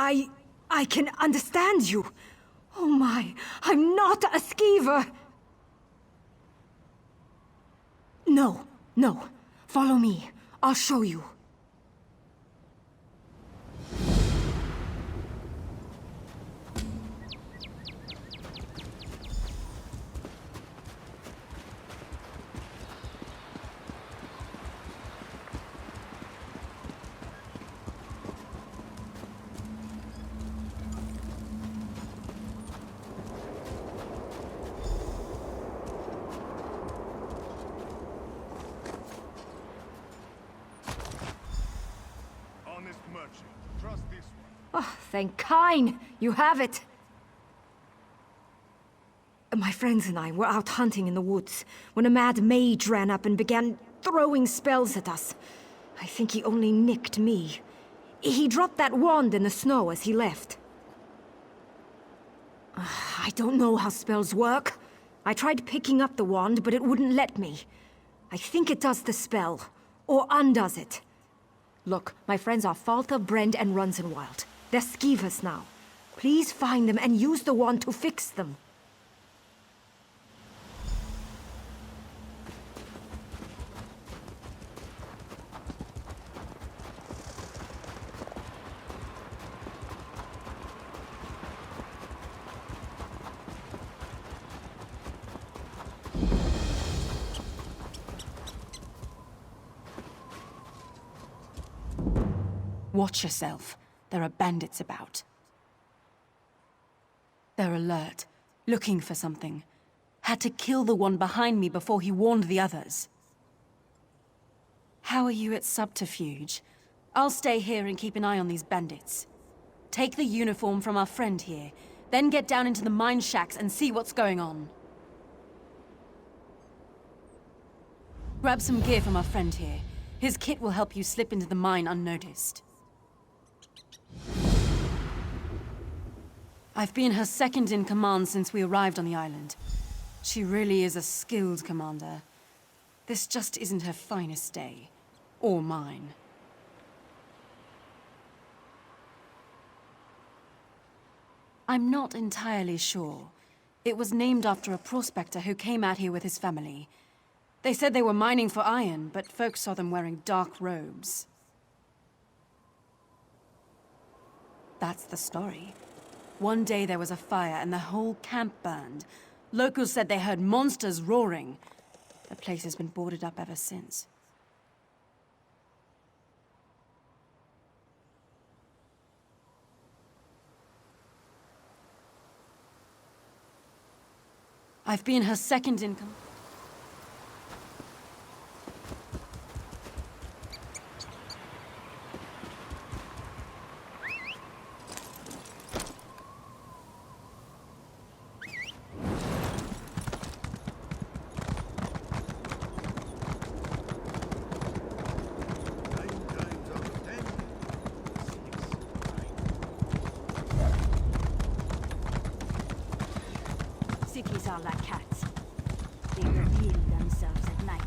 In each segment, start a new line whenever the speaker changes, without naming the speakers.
I can understand you. Oh my, I'm not a skeever. No, no. Follow me. I'll show you.
Honest merchant. Trust this one.
Oh, thank Kine. You have it. My friends and I were out hunting in the woods when a mad mage ran up and began throwing spells at us. I think he only nicked me. He dropped that wand in the snow as he left. I don't know how spells work. I tried picking up the wand, but it wouldn't let me. I think it does the spell, or undoes it. Look, my friends are Falter, Brend, and Runzenwild. They're skeevers now. Please find them and use the wand to fix them.
Watch yourself. There are bandits about. They're alert, looking for something. Had to kill the one behind me before he warned the others. How are you at Subterfuge? I'll stay here and keep an eye on these bandits. Take the uniform from our friend here, then get down into the mine shacks and see what's going on. Grab some gear from our friend here. His kit will help you slip into the mine unnoticed. I've been her second in command since we arrived on the island. She really is a skilled commander. This just isn't her finest day. Or mine. I'm not entirely sure. It was named after a prospector who came out here with his family. They said they were mining for iron, but folks saw them wearing dark robes. That's the story. One day there was a fire and the whole camp burned. Locals said they heard monsters roaring. The place has been boarded up ever since. I've been her second in command.
Cities are like cats. They reveal themselves at night.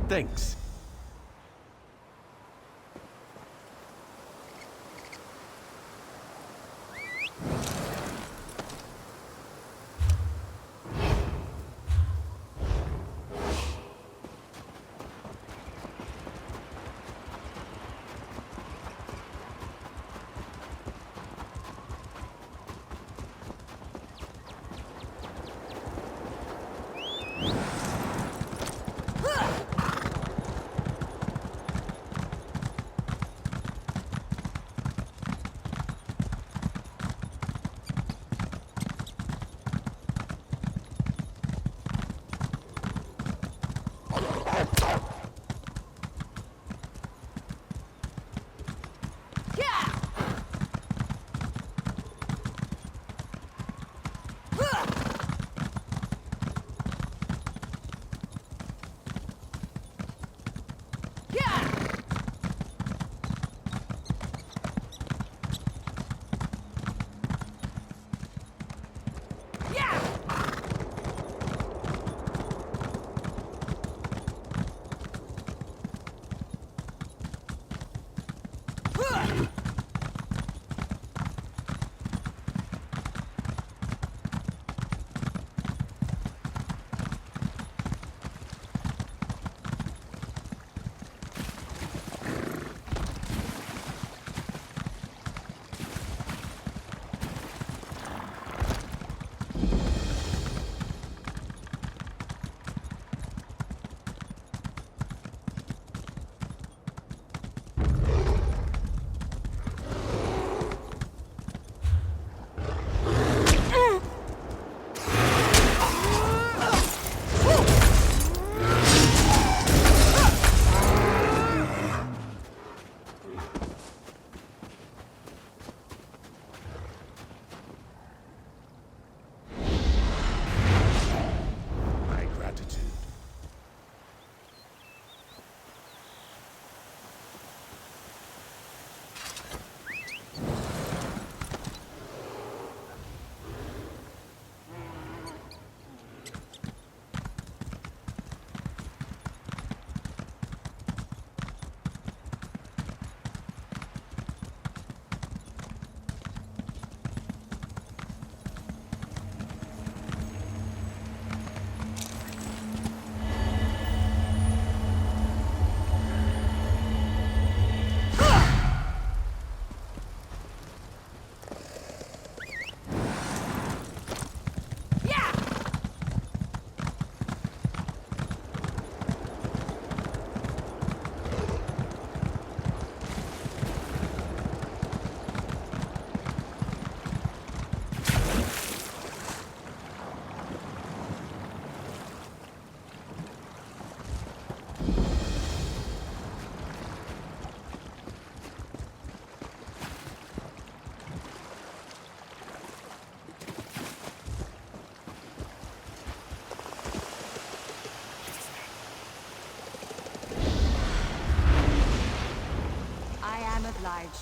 Thanks.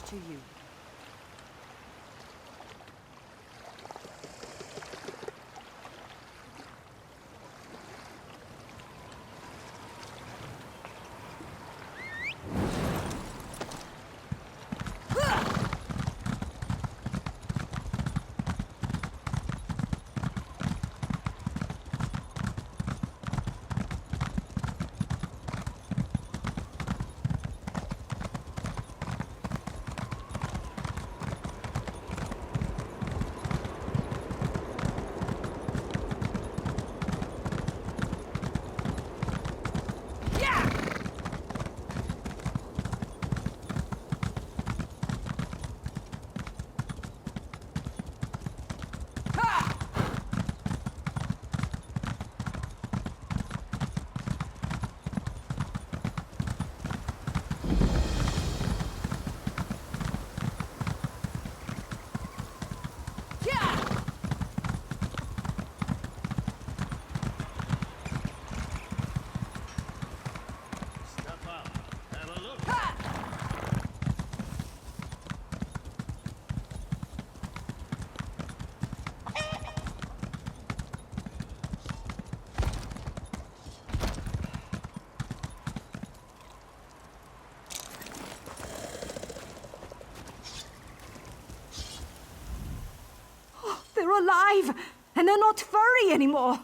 to you.
Step up. Have a look.
They're alive! And they're not furry anymore!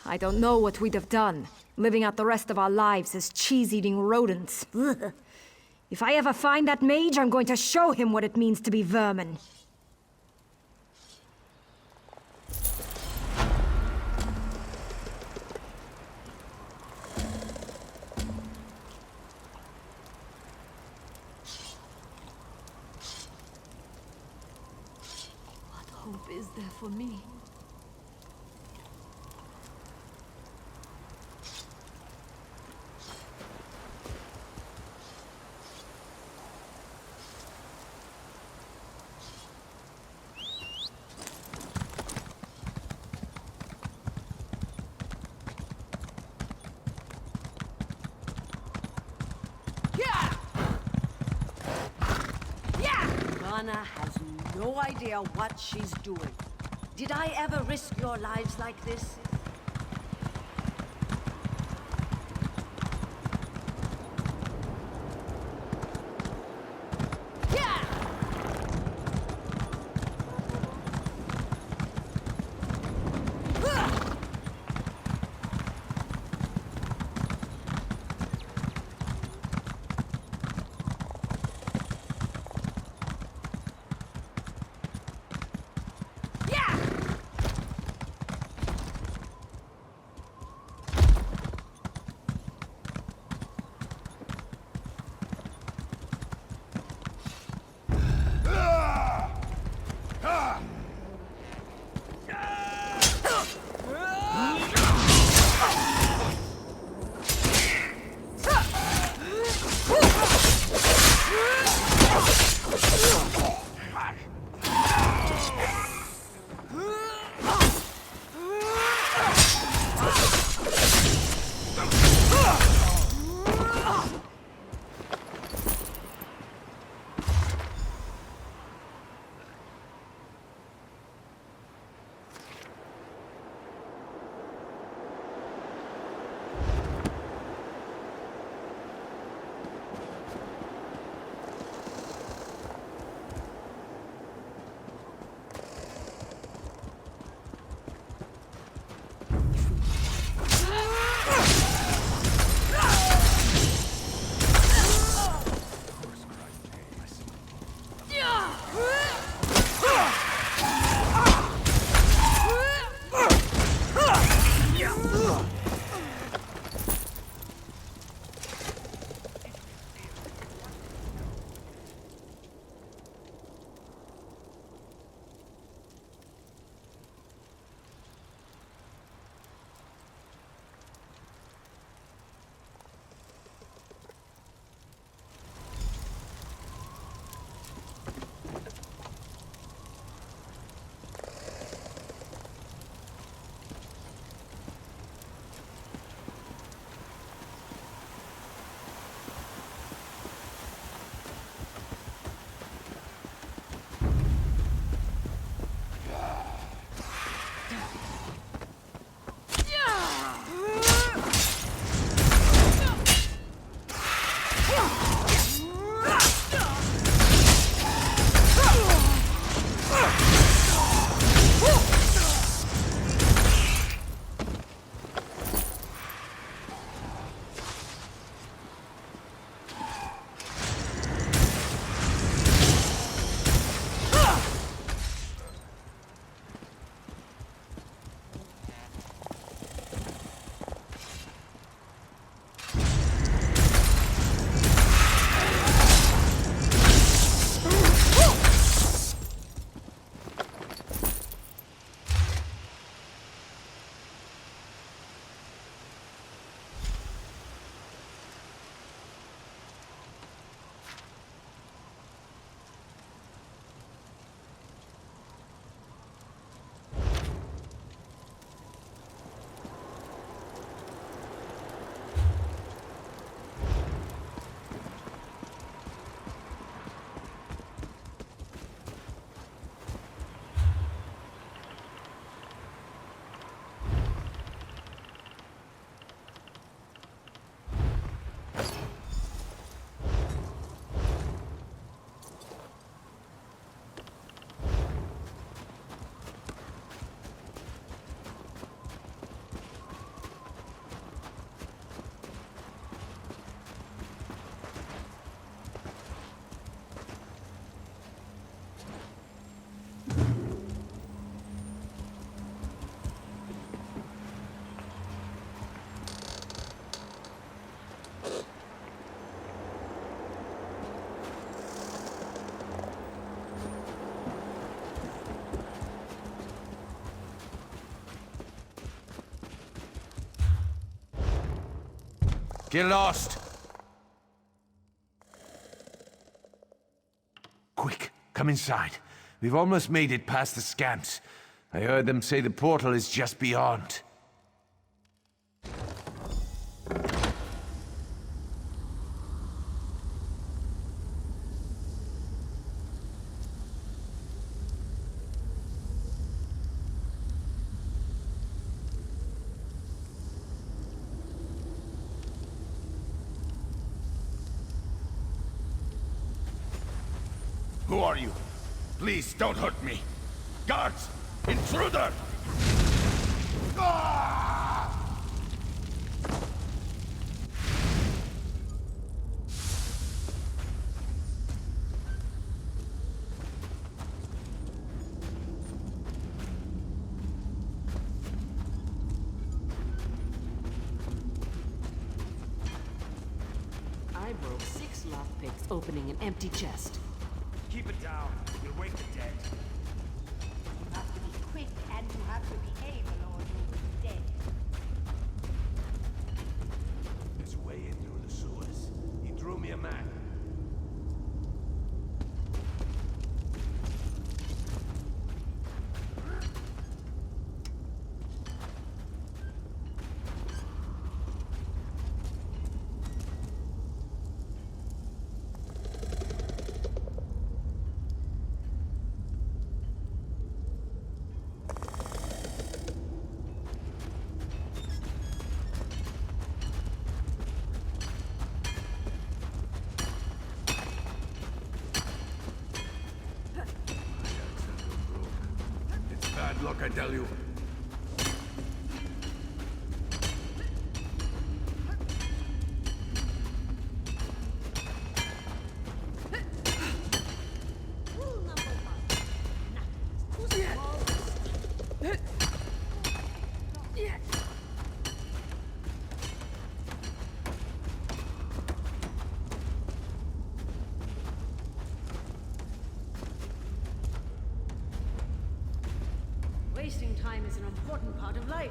I don't know what we'd have done, living out the rest of our lives as cheese-eating rodents. Ugh. If I ever find that mage, I'm going to show him what it means to be vermin.
What hope is there for me?
Rana has no idea what she's doing. Did I ever risk your lives like this?
Get lost! Quick, come inside. We've almost made it past the scamps. I heard them say the portal is just beyond.
Who are you? Please don't hurt me. Guards! Intruder! Ah!
I broke 6 lockpicks opening an empty chest.
Keep it down. You'll wake the dead.
You have to be quick and you have to behave, or you'll be dead.
There's a way in through the sewers. He drew me a man. It's bad luck, I tell you.
Rule number 1. Nothing is too small or stupid.
Wasting time is an important part of life.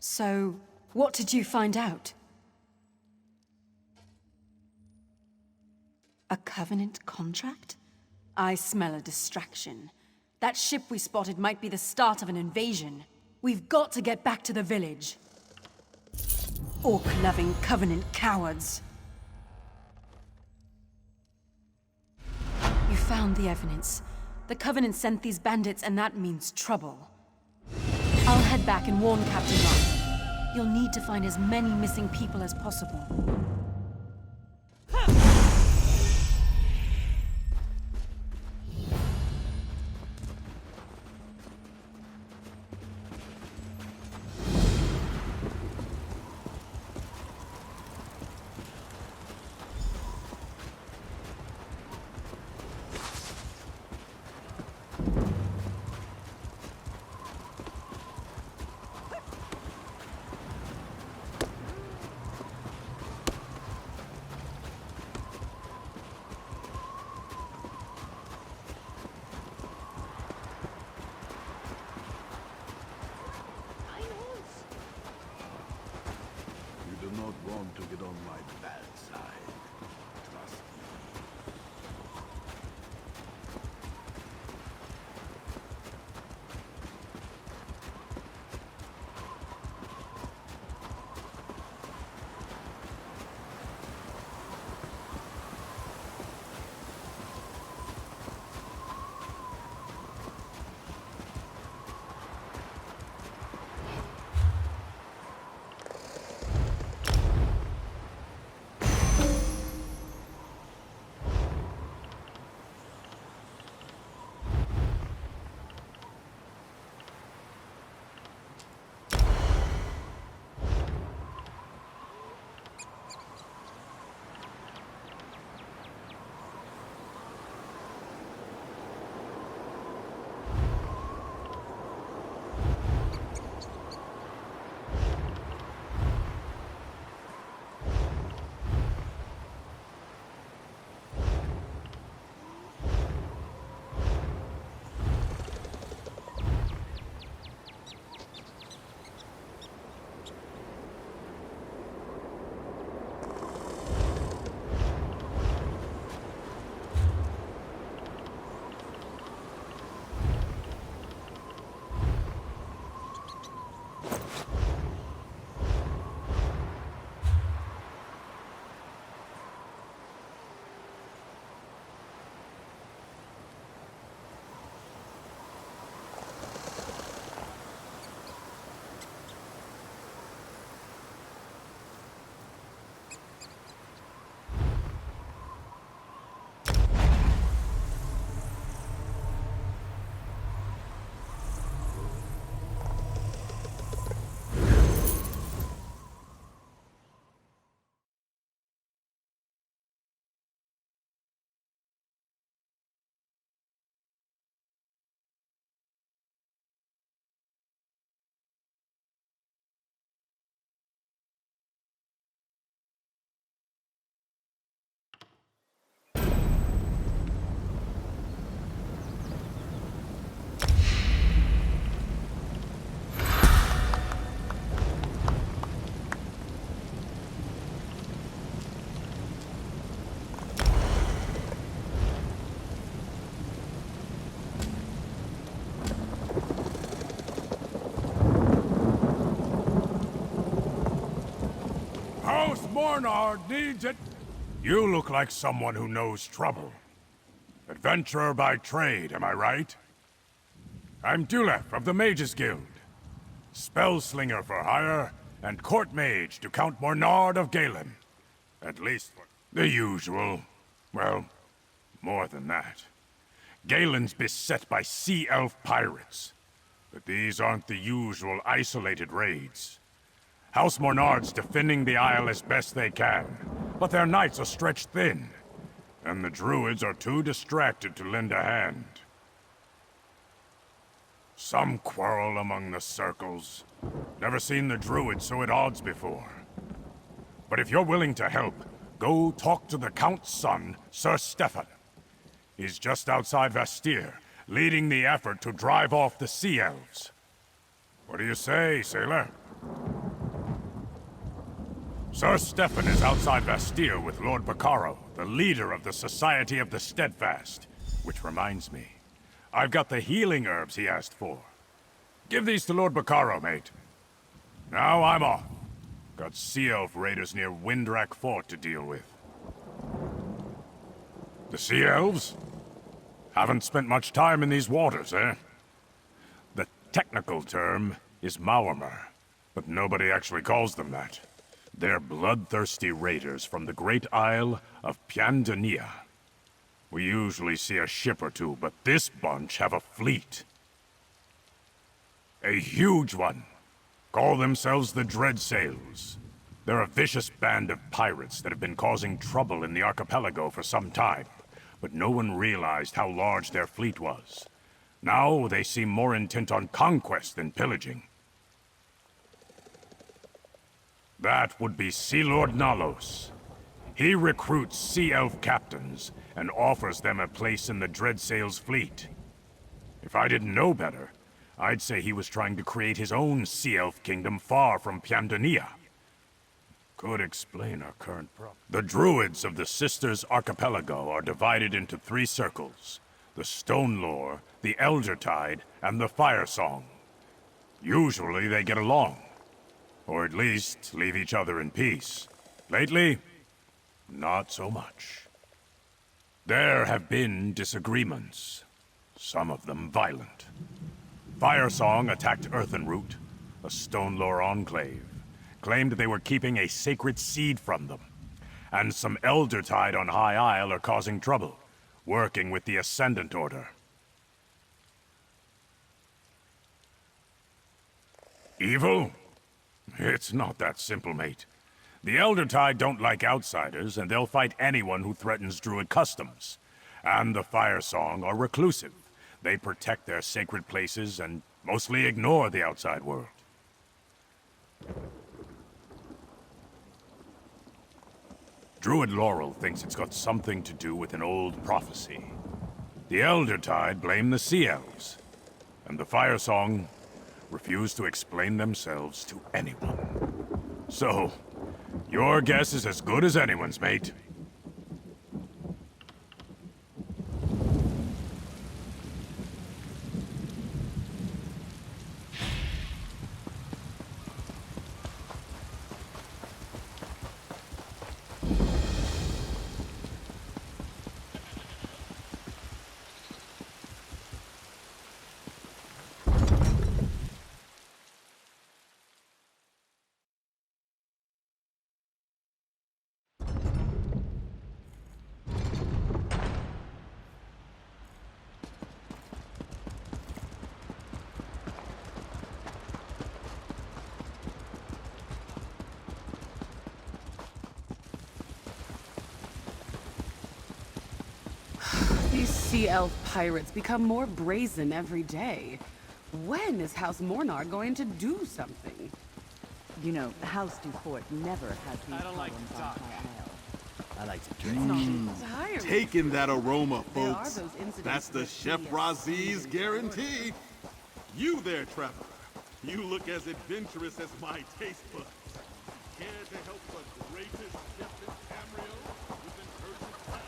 So, what did you find out? A Covenant contract? I smell a distraction. That ship we spotted might be the start of an invasion. We've got to get back to the village. Orc-loving Covenant cowards. You found the evidence. The Covenant sent these bandits, and that means trouble. I'll head back and warn Captain Roth. You'll need to find as many missing people as possible.
You do not want to get on my bad side. Trust me. House Mornard needs it. You look like someone who knows trouble. Adventurer by trade, am I right? I'm Dulef of the Mages Guild. Spellslinger for hire, and court mage to Count Mornard of Galen. At least the usual. Well, more than that. Galen's beset by sea elf pirates. But these aren't the usual isolated raids. House Mornard's defending the Isle as best they can, but their knights are stretched thin, and the druids are too distracted to lend a hand. Some quarrel among the circles. Never seen the druids so at odds before. But if you're willing to help, go talk to the Count's son, Sir Stefan. He's just outside Vastir, leading the effort to drive off the Sea Elves. What do you say, sailor? Sir Stefan is outside Bastille with Lord Baccaro, the leader of the Society of the Steadfast. Which reminds me, I've got the healing herbs he asked for. Give these to Lord Baccaro, mate. Now I'm off. Got Sea Elf raiders near Windrak Fort to deal with. The Sea Elves? Haven't spent much time in these waters, eh? The technical term is Maormer, but nobody actually calls them that. They're bloodthirsty raiders from the great isle of Piandania. We usually see a ship or two, but this bunch have a fleet. A huge one. Call themselves the Dreadsails. They're a vicious band of pirates that have been causing trouble in the archipelago for some time, but no one realized how large their fleet was. Now they seem more intent on conquest than pillaging. That would be Sea Lord Nalos. He recruits Sea Elf captains and offers them a place in the Dreadsails fleet. If I didn't know better, I'd say he was trying to create his own Sea Elf kingdom far from Piandania. Could explain our current problem. The Druids of the Sisters Archipelago are divided into 3 circles. The Stone Lore, the Eldertide, and the Fire Song. Usually they get along. Or at least leave each other in peace. Lately, not so much. There have been disagreements, some of them violent. Firesong attacked Earthenroot, a Stonelore enclave, claimed they were keeping a sacred seed from them. And some Eldertide on High Isle are causing trouble, working with the Ascendant Order. Evil? It's not that simple, mate. The Eldertide don't like outsiders, and they'll fight anyone who threatens Druid customs. And the Firesong are reclusive. They protect their sacred places and mostly ignore the outside world. Druid Laurel thinks it's got something to do with an old prophecy. The Eldertide blame the Sea Elves, and the Firesong refuse to explain themselves to anyone. So, your guess is as good as anyone's, mate.
These Sea Elf pirates become more brazen every day. When is House Mornar going to do something?
You know, House Dufort never has these problems on High Isle.
I like to drink.
Tired.
Taking that aroma,
There are
folks.
those incidents
That's the
with
Chef
the,
Raziz guarantee. You there, Trevor. You look as adventurous as my taste buds. Care to help the greatest chef in Tamriel with an urgent task?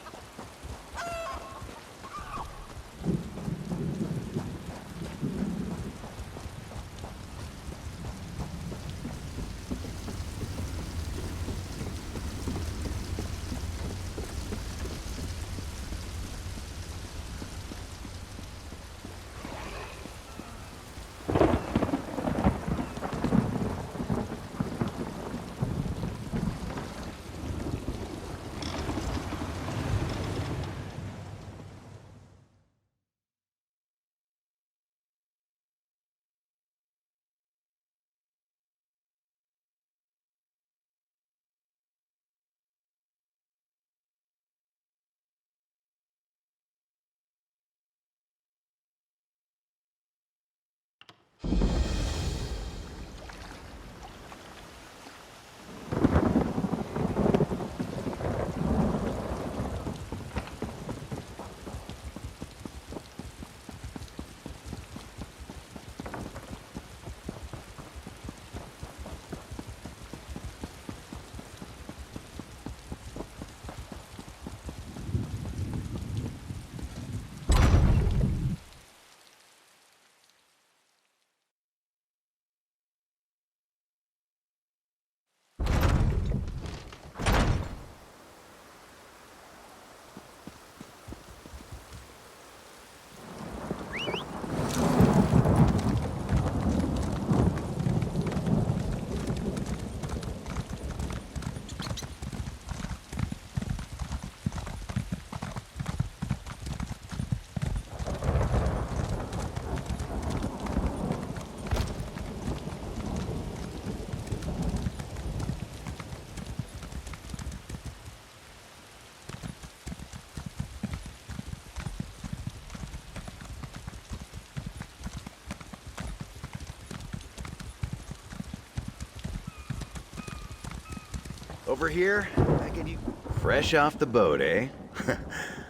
Over here, I get you fresh off the boat, eh?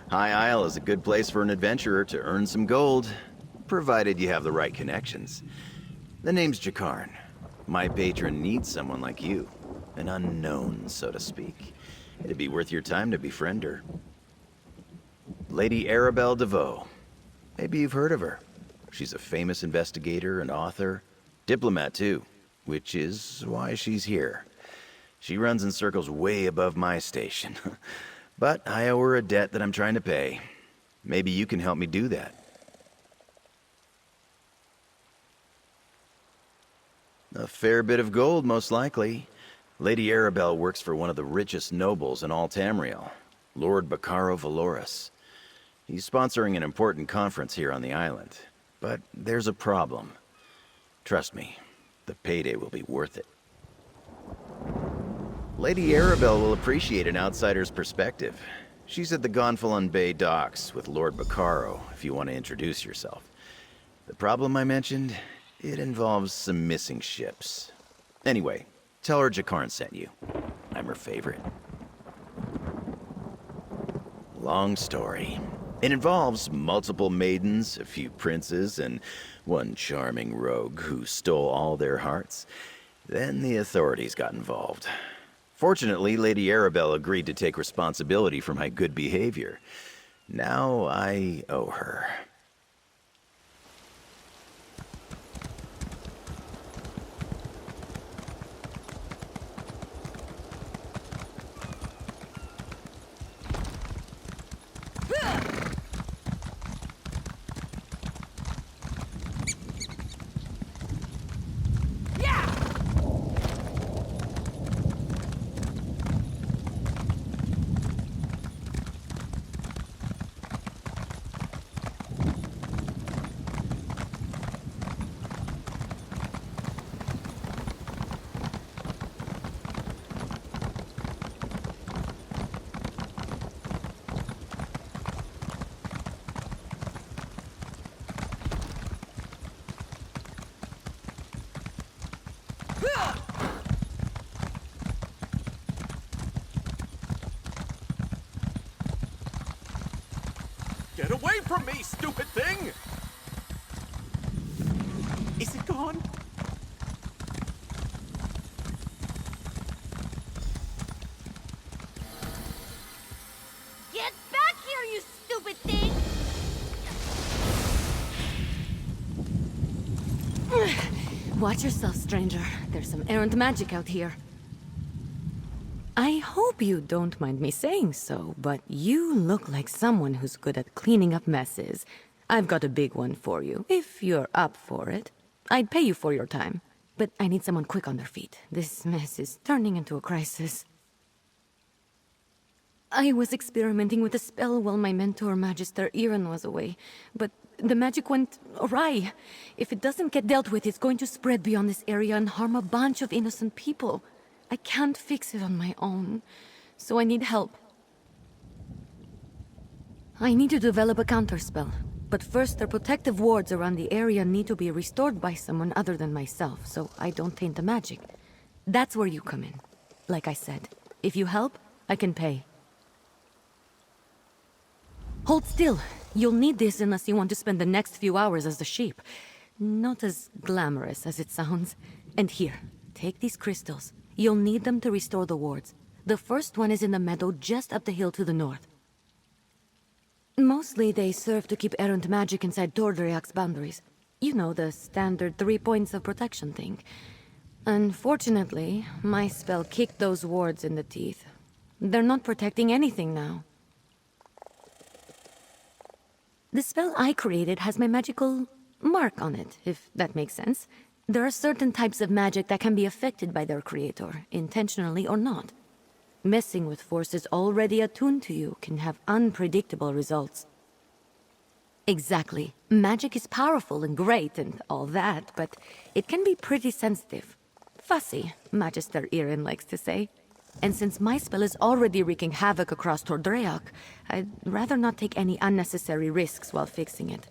High Isle is a good place for an adventurer to earn some gold, provided you have the right connections. The name's Jakarn. My patron needs someone like you. An unknown, so to speak. It'd be worth your time to befriend her. Lady Arabelle DeVoe. Maybe you've heard of her. She's a famous investigator and author. Diplomat, too. Which is why she's here. She runs in circles way above my station. But I owe her a debt that I'm trying to pay. Maybe you can help me do that. A fair bit of gold, most likely. Lady Arabelle works for one of the richest nobles in all Tamriel, Lord Bacaro Valoris. He's sponsoring an important conference here on the island. But there's a problem. Trust me, the payday will be worth it. Lady Arabelle will appreciate an outsider's perspective. She's at the Gonfalon Bay docks with Lord Bacaro, if you want to introduce yourself. The problem I mentioned, it involves some missing ships. Anyway, tell her Jakarn sent you. I'm her favorite. Long story. It involves multiple maidens, a few princes, and one charming rogue who stole all their hearts. Then the authorities got involved. Fortunately, Lady Arabelle agreed to take responsibility for my good behavior. Now I owe her.
Get away from me, stupid thing! Is it gone?
Get back here, you stupid thing!
Watch yourself, stranger. There's some errant magic out here. I hope you don't mind me saying so, but you look like someone who's good at cleaning up messes. I've got a big one for you, if you're up for it. I'd pay you for your time, but I need someone quick on their feet. This mess is turning into a crisis. I was experimenting with a spell while my mentor, Magister Iran, was away, but the magic went awry. If it doesn't get dealt with, it's going to spread beyond this area and harm a bunch of innocent people. I can't fix it on my own, so I need help. I need to develop a counterspell, but first the protective wards around the area need to be restored by someone other than myself, so I don't taint the magic. That's where you come in. Like I said, if you help, I can pay. Hold still. You'll need this unless you want to spend the next few hours as a sheep. Not as glamorous as it sounds. And here, take these crystals. You'll need them to restore the wards. The first one is in the meadow just up the hill to the north. Mostly they serve to keep errant magic inside Tordriak's boundaries. You know, the standard 3 points of protection thing. Unfortunately, my spell kicked those wards in the teeth. They're not protecting anything now. The spell I created has my magical mark on it, if that makes sense. There are certain types of magic that can be affected by their creator, intentionally or not. Messing with forces already attuned to you can have unpredictable results. Exactly. Magic is powerful and great and all that, but it can be pretty sensitive. Fussy, Magister Iran likes to say. And since my spell is already wreaking havoc across Tordreak, I'd rather not take any unnecessary risks while fixing it.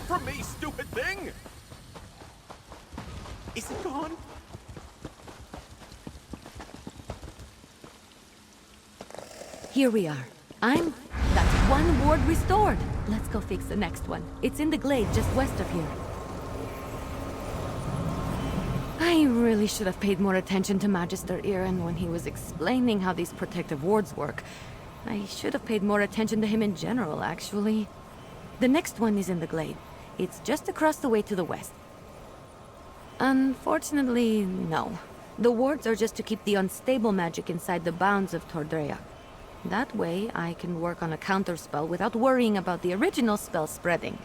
from me, stupid thing! Is it gone?
Here we are. That's one ward restored. Let's go fix the next one. It's in the glade just west of here. I really should have paid more attention to Magister Iren when he was explaining how these protective wards work. I should have paid more attention to him in general, actually. The next one is in the glade. It's just across the way to the west. Unfortunately, no. The wards are just to keep the unstable magic inside the bounds of Tordrea. That way, I can work on a counterspell without worrying about the original spell spreading.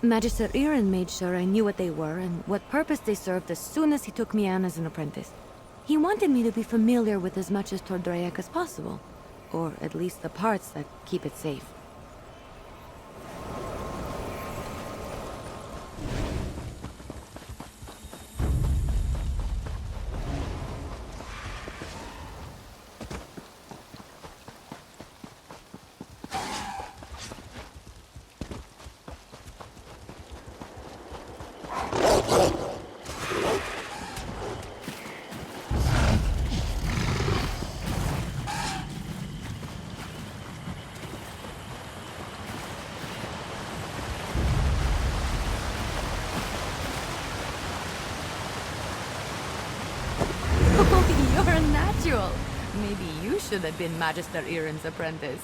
Magister Iren made sure I knew what they were and what purpose they served as soon as he took me on as an apprentice. He wanted me to be familiar with as much as Tordreac as possible, or at least the parts that keep it safe. You're a natural. Maybe you should have been Magister Iren's apprentice.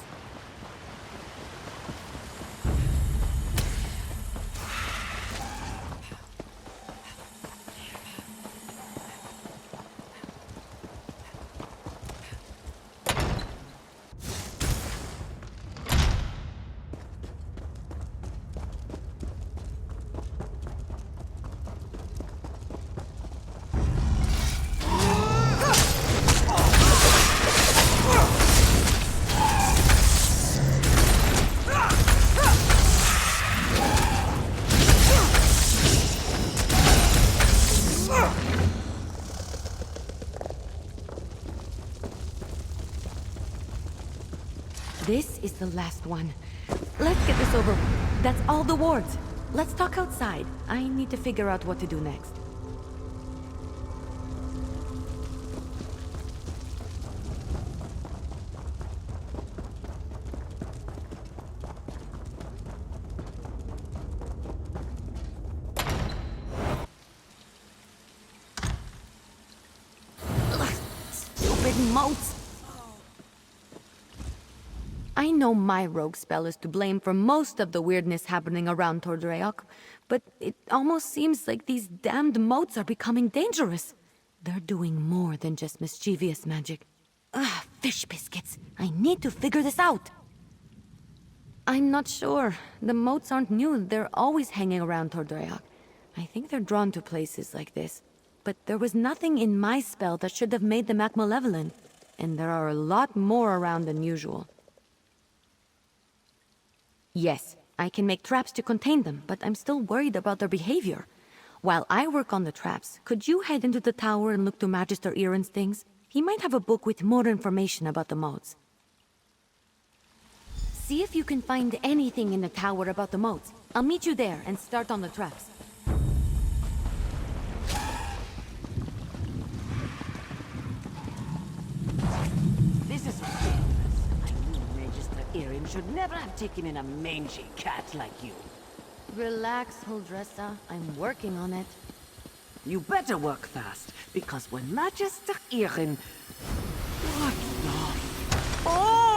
This is the last one. Let's get this over. That's all the wards. Let's talk outside. I need to figure out what to do next. Ugh, stupid moats! I know my rogue spell is to blame for most of the weirdness happening around Tordreac, but it almost seems like these damned moats are becoming dangerous. They're doing more than just mischievous magic. Ugh, fish biscuits. I need to figure this out. I'm not sure. The moats aren't new. They're always hanging around Tordreac. I think they're drawn to places like this. But there was nothing in my spell that should have made them act malevolent. And there are a lot more around than usual. Yes, I can make traps to contain them, but I'm still worried about their behavior. While I work on the traps, could you head into the tower and look to Magister Iren's things? He might have a book with more information about the moats. See if you can find anything in the tower about the moats. I'll meet you there and start on the traps.
This is ridiculous. Magister Iren should never have taken in a mangy cat like you.
Relax, Huldressa. I'm working on it.
You better work fast, because when Magister Iren... What the... Oh!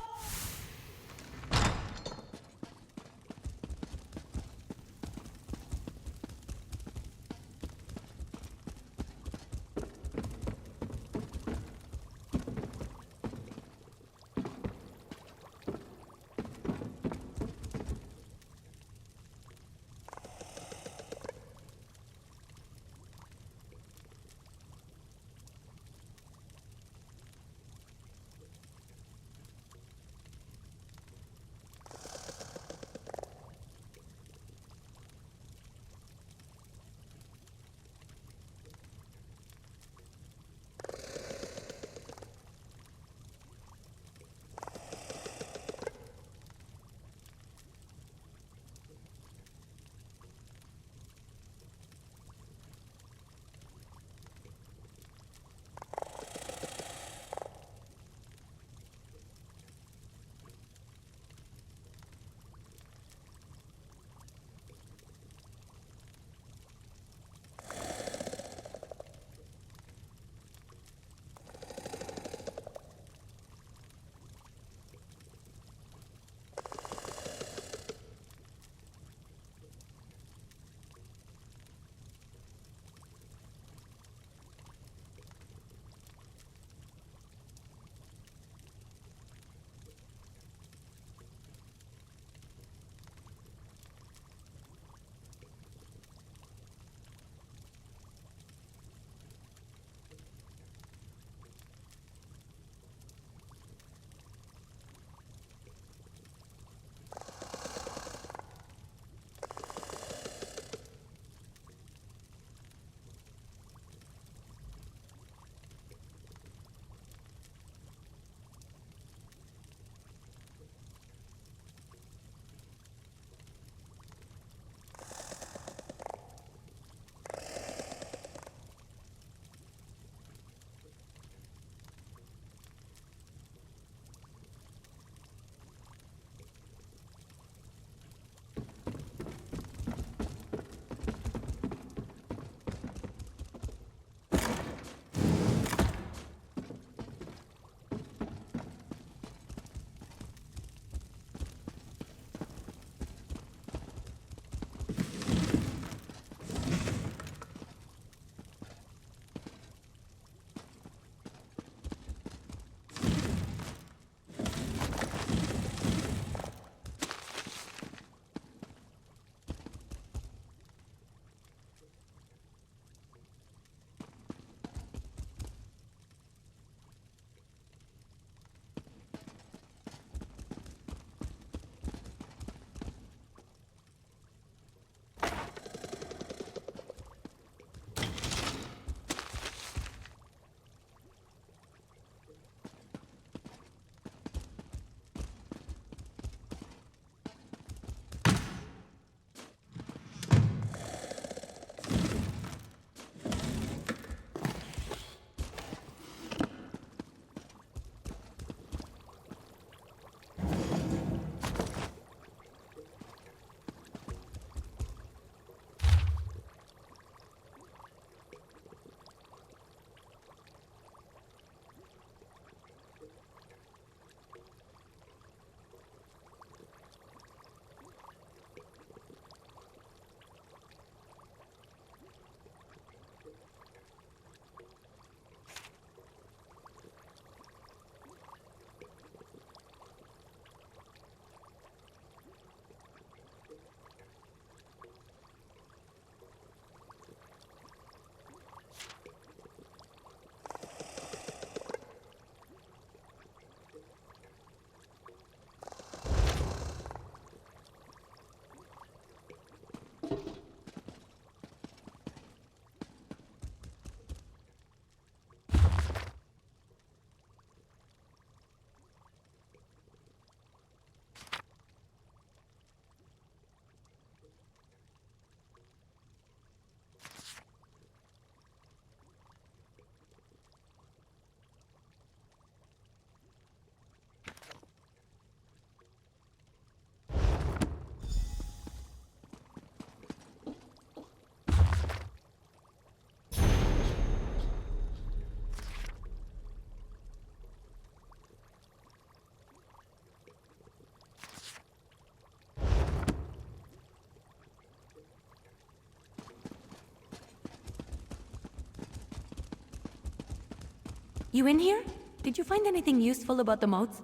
You in here? Did you find anything useful about the moats?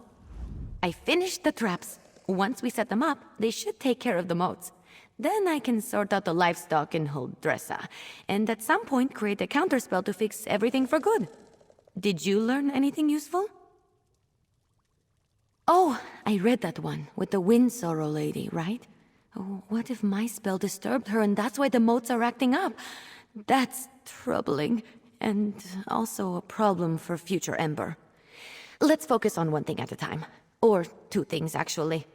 I finished the traps. Once we set them up, they should take care of the moats. Then I can sort out the livestock in Huldressa, and at some point create a counterspell to fix everything for good. Did you learn anything useful? Oh, I read that one, with the Wind Sorrow lady, right? Oh, what if my spell disturbed her and that's why the moats are acting up? That's troubling, and also a problem for future Ember. Let's focus on one thing at a time. Or two things, actually.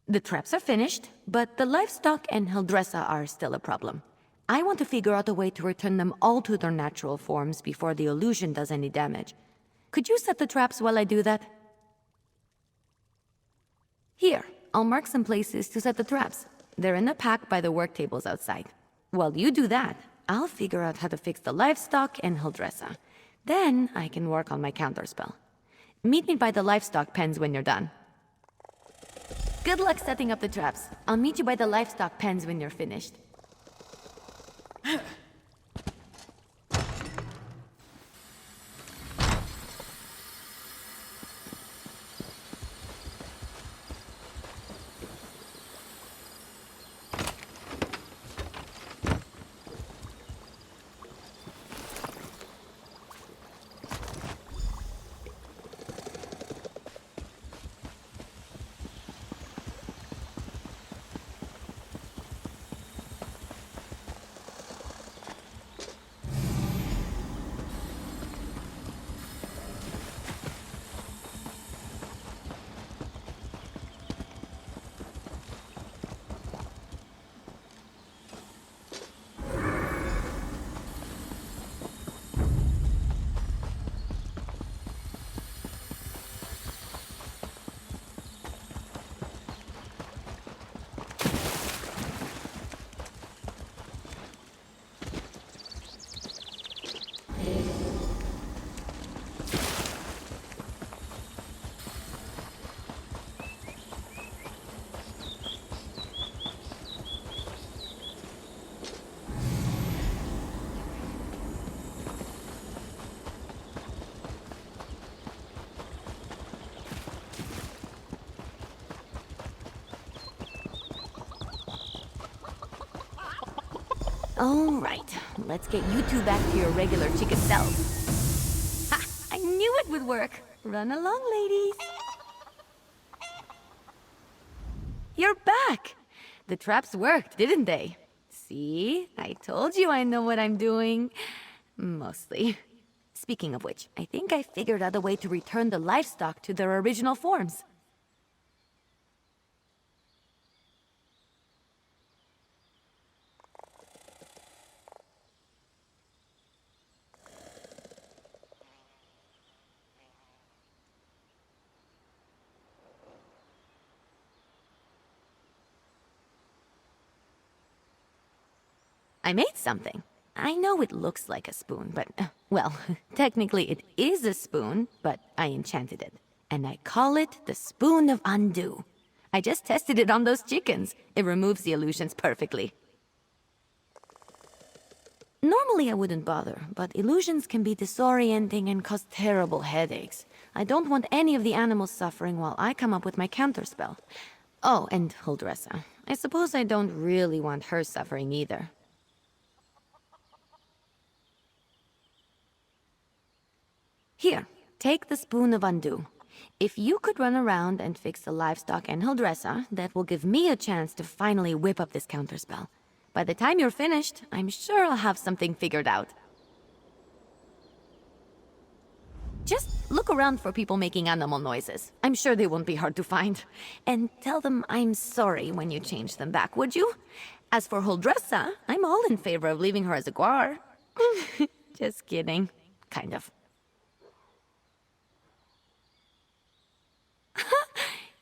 The traps are finished, but the livestock and Huldressa are still a problem. I want to figure out a way to return them all to their natural forms before the illusion does any damage. Could you set the traps while I do that? Here, I'll mark some places to set the traps. They're in a pack by the work tables outside. While you do that, I'll figure out how to fix the livestock and Huldressa. Then I can work on my counterspell. Meet me by the livestock pens when you're done. Good luck setting up the traps. I'll meet you by the livestock pens when you're finished. All right, let's get you two back to your regular chicken selves. Ha! I knew it would work. Run along, ladies. You're back! The traps worked, didn't they? See? I told you I know what I'm doing. Mostly. Speaking of which, I think I figured out a way to return the livestock to their original forms. I made something. I know it looks like a spoon, but, well, technically it is a spoon, but I enchanted it. And I call it the Spoon of Undo. I just tested it on those chickens. It removes the illusions perfectly. Normally I wouldn't bother, but illusions can be disorienting and cause terrible headaches. I don't want any of the animals suffering while I come up with my counterspell. Oh, and Huldressa. I suppose I don't really want her suffering either. Here, take the Spoon of Undo. If you could run around and fix the livestock and Huldressa, that will give me a chance to finally whip up this counterspell. By the time you're finished, I'm sure I'll have something figured out. Just look around for people making animal noises. I'm sure they won't be hard to find. And tell them I'm sorry when you change them back, would you? As for Huldressa, I'm all in favor of leaving her as a guar. Just kidding. Kind of.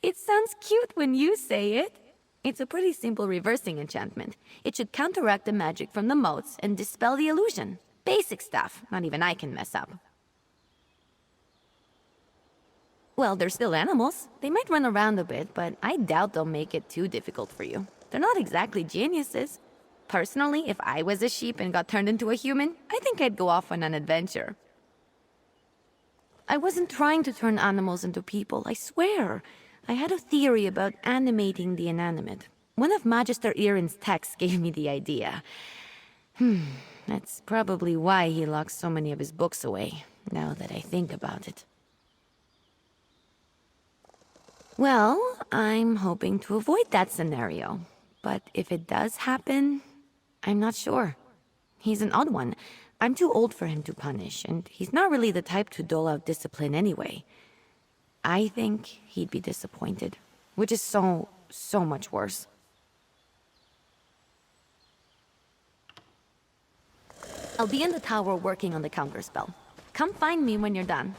It sounds cute when you say it. It's a pretty simple reversing enchantment. It should counteract the magic from the moats and dispel the illusion. Basic stuff, not even I can mess up. Well, they're still animals. They might run around a bit, but I doubt they'll make it too difficult for you. They're not exactly geniuses. Personally, if I was a sheep and got turned into a human, I think I'd go off on an adventure. I wasn't trying to turn animals into people, I swear. I had a theory about animating the inanimate. One of Magister Irin's texts gave me the idea. That's probably why he locks so many of his books away, now that I think about it. Well, I'm hoping to avoid that scenario. But if it does happen, I'm not sure. He's an odd one. I'm too old for him to punish, and he's not really the type to dole out discipline anyway. I think he'd be disappointed, which is so much worse. I'll be in the tower working on the counterspell. Come find me when you're done.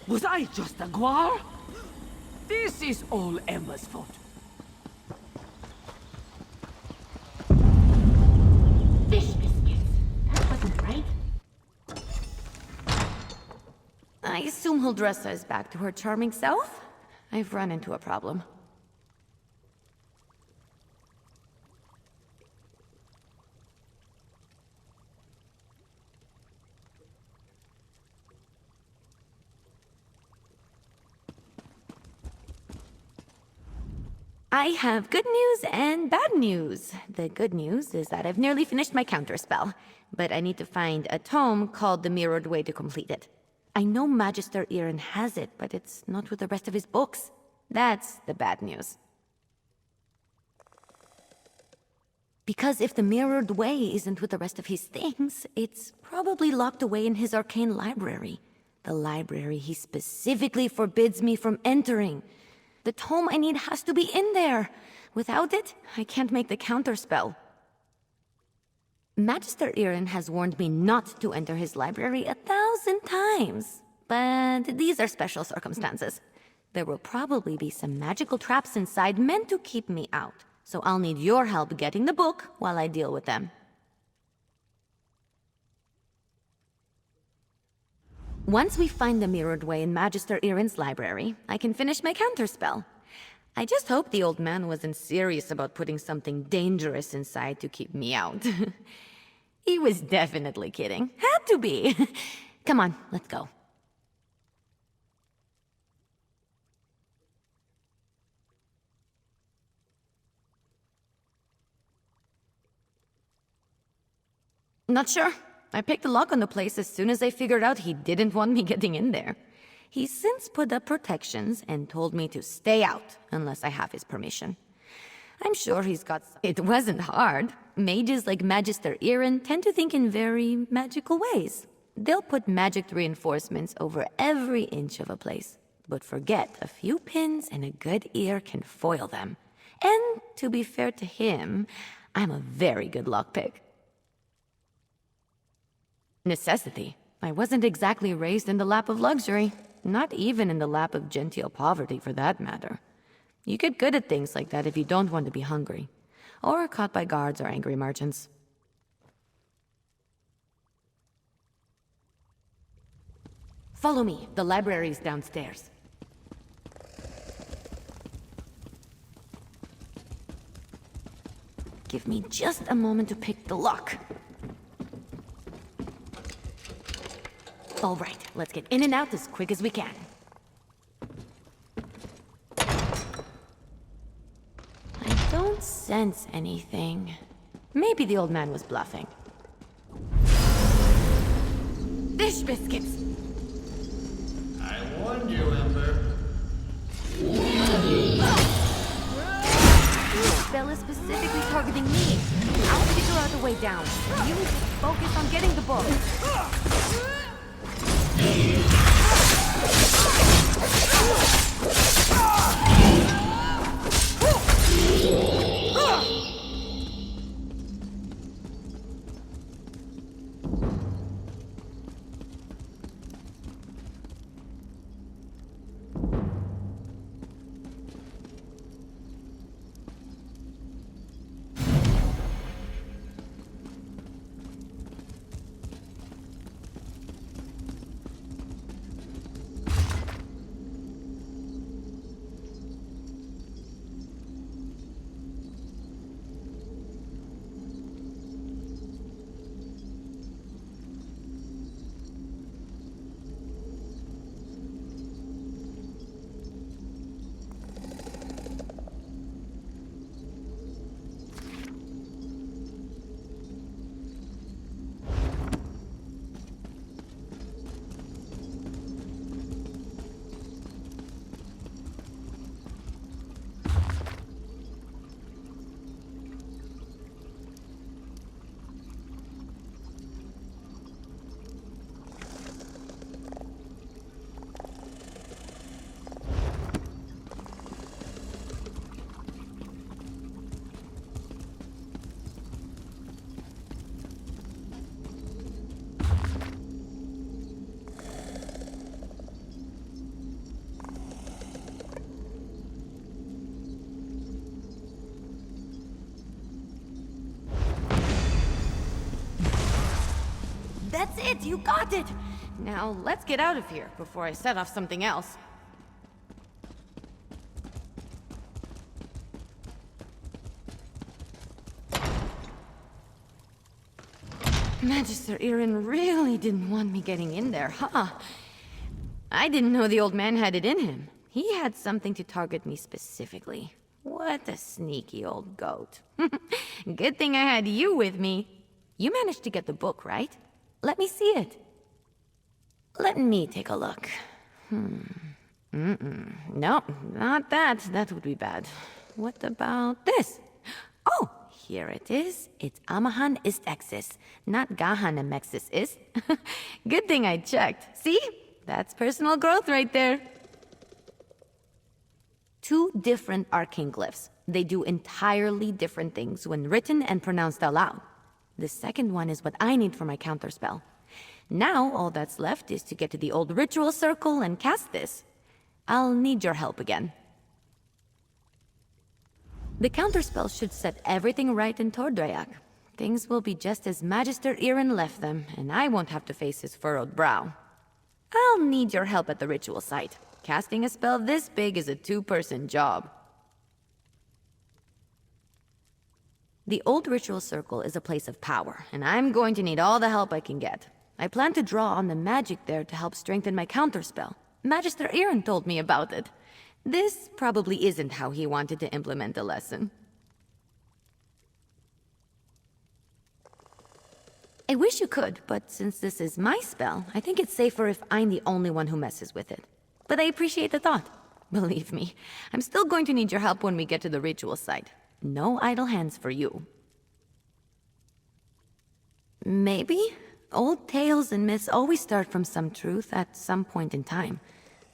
Was I just a guar? This is all Emma's fault.
Fish biscuits. That wasn't right. I assume he'll dress us back to her charming self? I've run into a problem. I have good news and bad news. The good news is that I've nearly finished my counterspell, but I need to find a tome called The Mirrored Way to complete it. I know Magister Irin has it, but it's not with the rest of his books. That's the bad news. Because if the Mirrored Way isn't with the rest of his things, it's probably locked away in his arcane library. The library he specifically forbids me from entering. The tome I need has to be in there. Without it, I can't make the counterspell. Magister Irin has warned me not to enter his library 1,000 times. But these are special circumstances. There will probably be some magical traps inside meant to keep me out. So I'll need your help getting the book while I deal with them. Once we find the Mirrored Way in Magister Irin's library, I can finish my counterspell. I just hope the old man wasn't serious about putting something dangerous inside to keep me out. He was definitely kidding. Had to be. Come on, let's go. Not sure. I picked the lock on the place as soon as I figured out he didn't want me getting in there. He's since put up protections and told me to stay out unless I have his permission. I'm sure he's got It wasn't hard. Mages like Magister Irin tend to think in very magical ways. They'll put magic reinforcements over every inch of a place, but forget a few pins and a good ear can foil them. And to be fair to him, I'm a very good lockpick. Necessity. I wasn't exactly raised in the lap of luxury, not even in the lap of genteel poverty for that matter. You get good at things like that if you don't want to be hungry, or caught by guards or angry merchants. Follow me. The library is downstairs. Give me just a moment to pick the lock. All right, let's get in and out as quick as we can. I don't sense anything. Maybe the old man was bluffing. Fish biscuits!
I warned you, Ember.
This spell is specifically targeting me. I'll figure out a way down. You just focus on getting the book. That's it! You got it! Now, let's get out of here before I set off something else. Magister Irin really didn't want me getting in there, huh? I didn't know the old man had it in him. He had something to target me specifically. What a sneaky old goat. Good thing I had you with me. You managed to get the book, right? Let me see it. Let me take a look. No, not that. That would be bad. What about this? Oh, here it is. It's Amahan ist Exis, not Gahan Amexis ist. Good thing I checked. See? That's personal growth right there. 2 different arcane glyphs. They do entirely different things when written and pronounced aloud. The second one is what I need for my counterspell. Now, all that's left is to get to the old ritual circle and cast this. I'll need your help again. The counterspell should set everything right in Tordreac. Things will be just as Magister Irin left them, and I won't have to face his furrowed brow. I'll need your help at the ritual site. Casting a spell this big is a 2-person job. The old ritual circle is a place of power, and I'm going to need all the help I can get. I plan to draw on the magic there to help strengthen my counterspell. Magister Irin told me about it. This probably isn't how he wanted to implement the lesson. I wish you could, but since this is my spell, I think it's safer if I'm the only one who messes with it. But I appreciate the thought. Believe me, I'm still going to need your help when we get to the ritual site. No idle hands for you. Maybe? Old tales and myths always start from some truth at some point in time.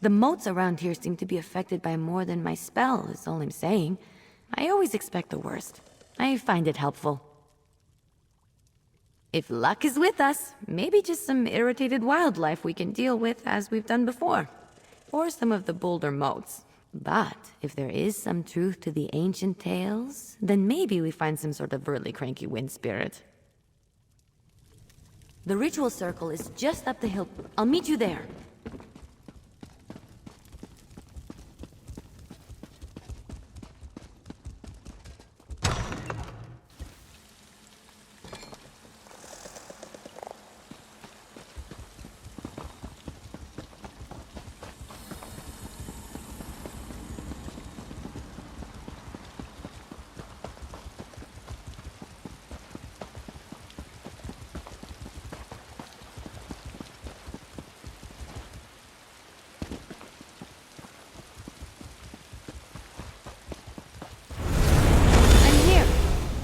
The moats around here seem to be affected by more than my spell, is all I'm saying. I always expect the worst. I find it helpful. If luck is with us, maybe just some irritated wildlife we can deal with as we've done before. Or some of the bolder moats. But if there is some truth to the ancient tales, then maybe we find some sort of really cranky wind spirit. The ritual circle is just up the hill. I'll meet you there.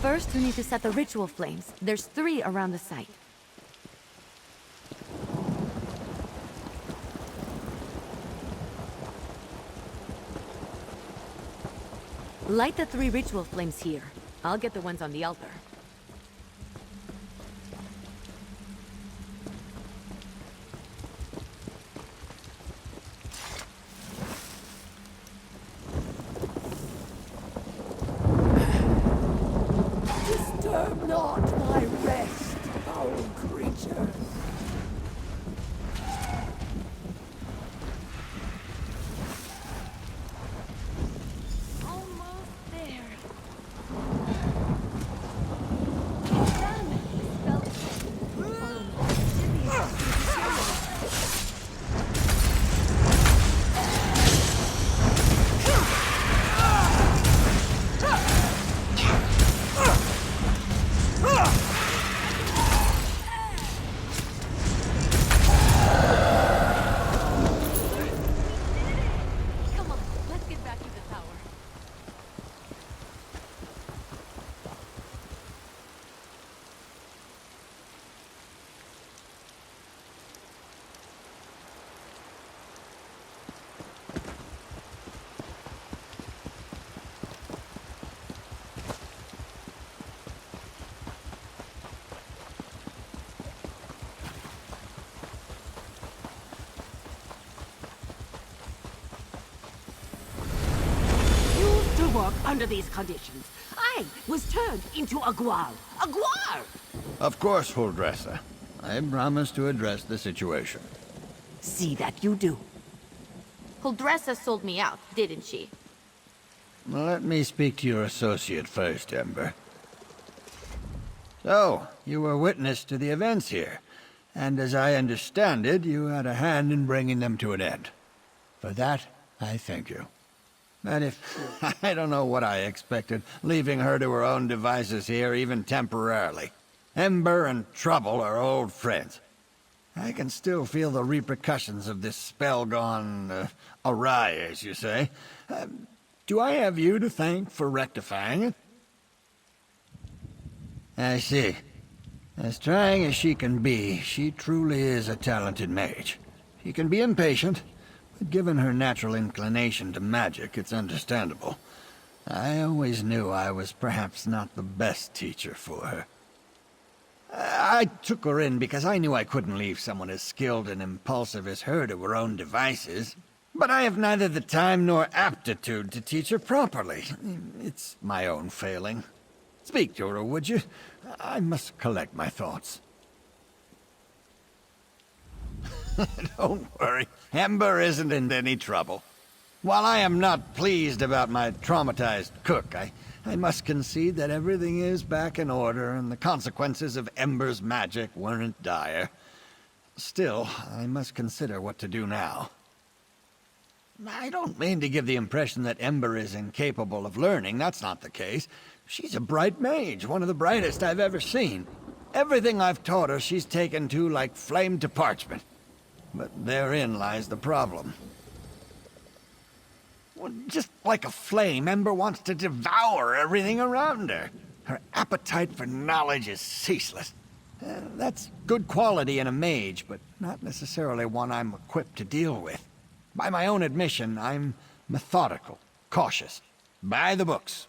First, we need to set the ritual flames. There's 3 around the site. Light the 3 ritual flames here. I'll get the ones on the altar.
Disturb not my rest, foul creature. Work under these conditions. I was turned into a Guar. A Guar!
Of course, Huldressa. I promise to address the situation.
See that you do.
Huldressa sold me out, didn't she?
Let me speak to your associate first, Ember. So, you were witness to the events here, and as I understand it, you had a hand in bringing them to an end. For that, I thank you. And if... I don't know what I expected, leaving her to her own devices here, even temporarily. Ember and Trouble are old friends. I can still feel the repercussions of this spell gone awry, as you say. Do I have you to thank for rectifying it? I see. As trying as she can be, she truly is a talented mage. She can be impatient, but given her natural inclination to magic, it's understandable. I always knew I was perhaps not the best teacher for her. I took her in because I knew I couldn't leave someone as skilled and impulsive as her to her own devices. But I have neither the time nor aptitude to teach her properly. It's my own failing. Speak to her, would you? I must collect my thoughts. Don't worry. Ember isn't in any trouble. While I am not pleased about my traumatized cook, I must concede that everything is back in order and the consequences of Ember's magic weren't dire. Still, I must consider what to do now. I don't mean to give the impression that Ember is incapable of learning. That's not the case. She's a bright mage, one of the brightest I've ever seen. Everything I've taught her, she's taken to like flame to parchment. But therein lies the problem. Well, just like a flame, Ember wants to devour everything around her. Her appetite for knowledge is ceaseless. That's good quality in a mage, but not necessarily one I'm equipped to deal with. By my own admission, I'm methodical, cautious. By the books.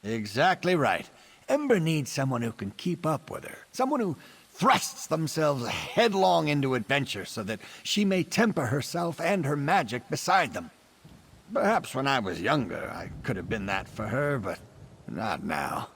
Exactly right. Ember needs someone who can keep up with her. Someone who thrusts themselves headlong into adventure so that she may temper herself and her magic beside them. Perhaps when I was younger, I could have been that for her, but not now.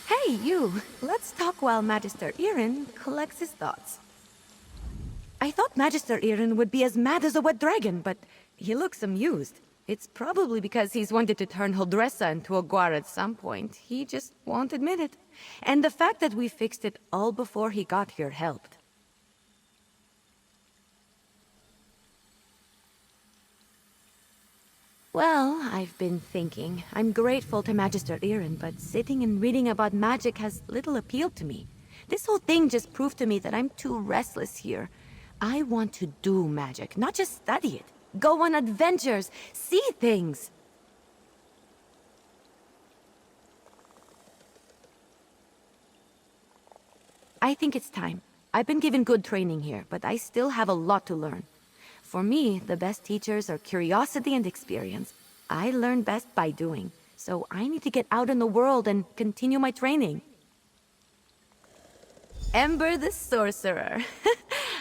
Hey, you! Let's talk while Magister Irin collects his thoughts. I thought Magister Irin would be as mad as a wet dragon, but he looks amused. It's probably because he's wanted to turn Huldressa into a guar at some point. He just won't admit it. And the fact that we fixed it all before he got here helped. Well, I've been thinking. I'm grateful to Magister Irin, but sitting and reading about magic has little appeal to me. This whole thing just proved to me that I'm too restless here. I want to do magic, not just study it. Go on adventures, see things. I think it's time. I've been given good training here, but I still have a lot to learn. For me, the best teachers are curiosity and experience. I learn best by doing, so I need to get out in the world and continue my training. Ember the Sorcerer.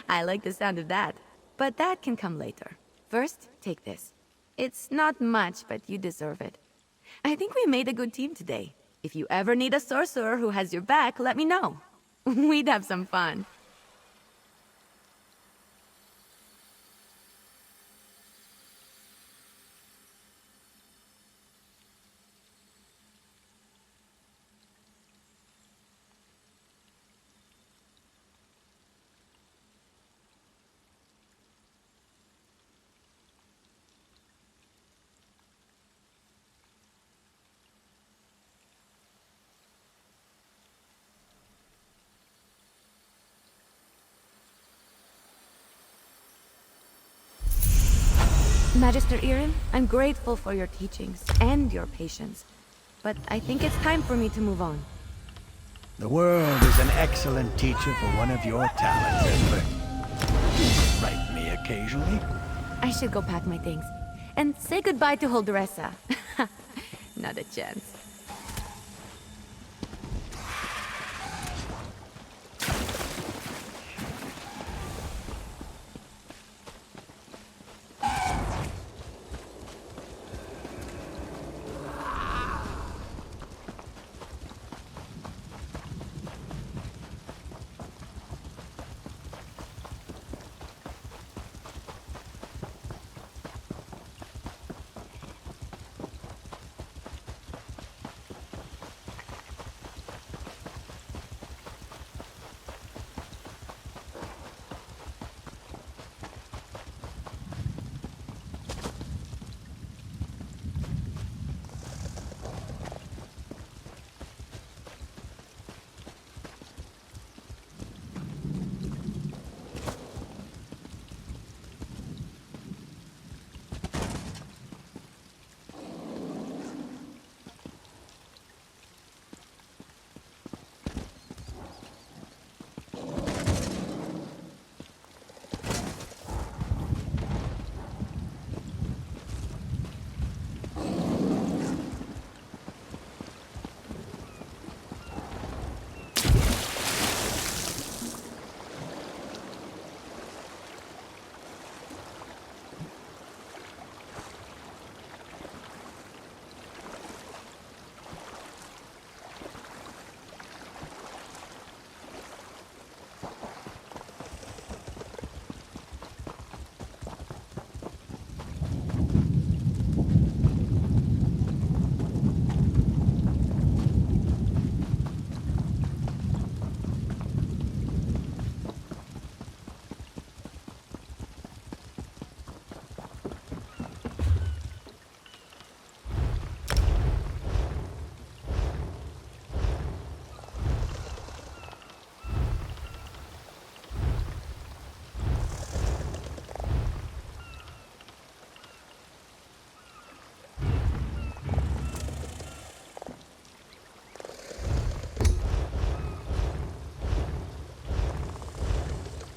I like the sound of that. But that can come later. First, take this. It's not much, but you deserve it. I think we made a good team today. If you ever need a sorcerer who has your back, let me know. We'd have some fun. Magister Irin, I'm grateful for your teachings and your patience, but I think it's time for me to move on.
The world is an excellent teacher for one of your talents, Ember. Write me occasionally.
I should go pack my things. And say goodbye to Holdressa. Not a chance.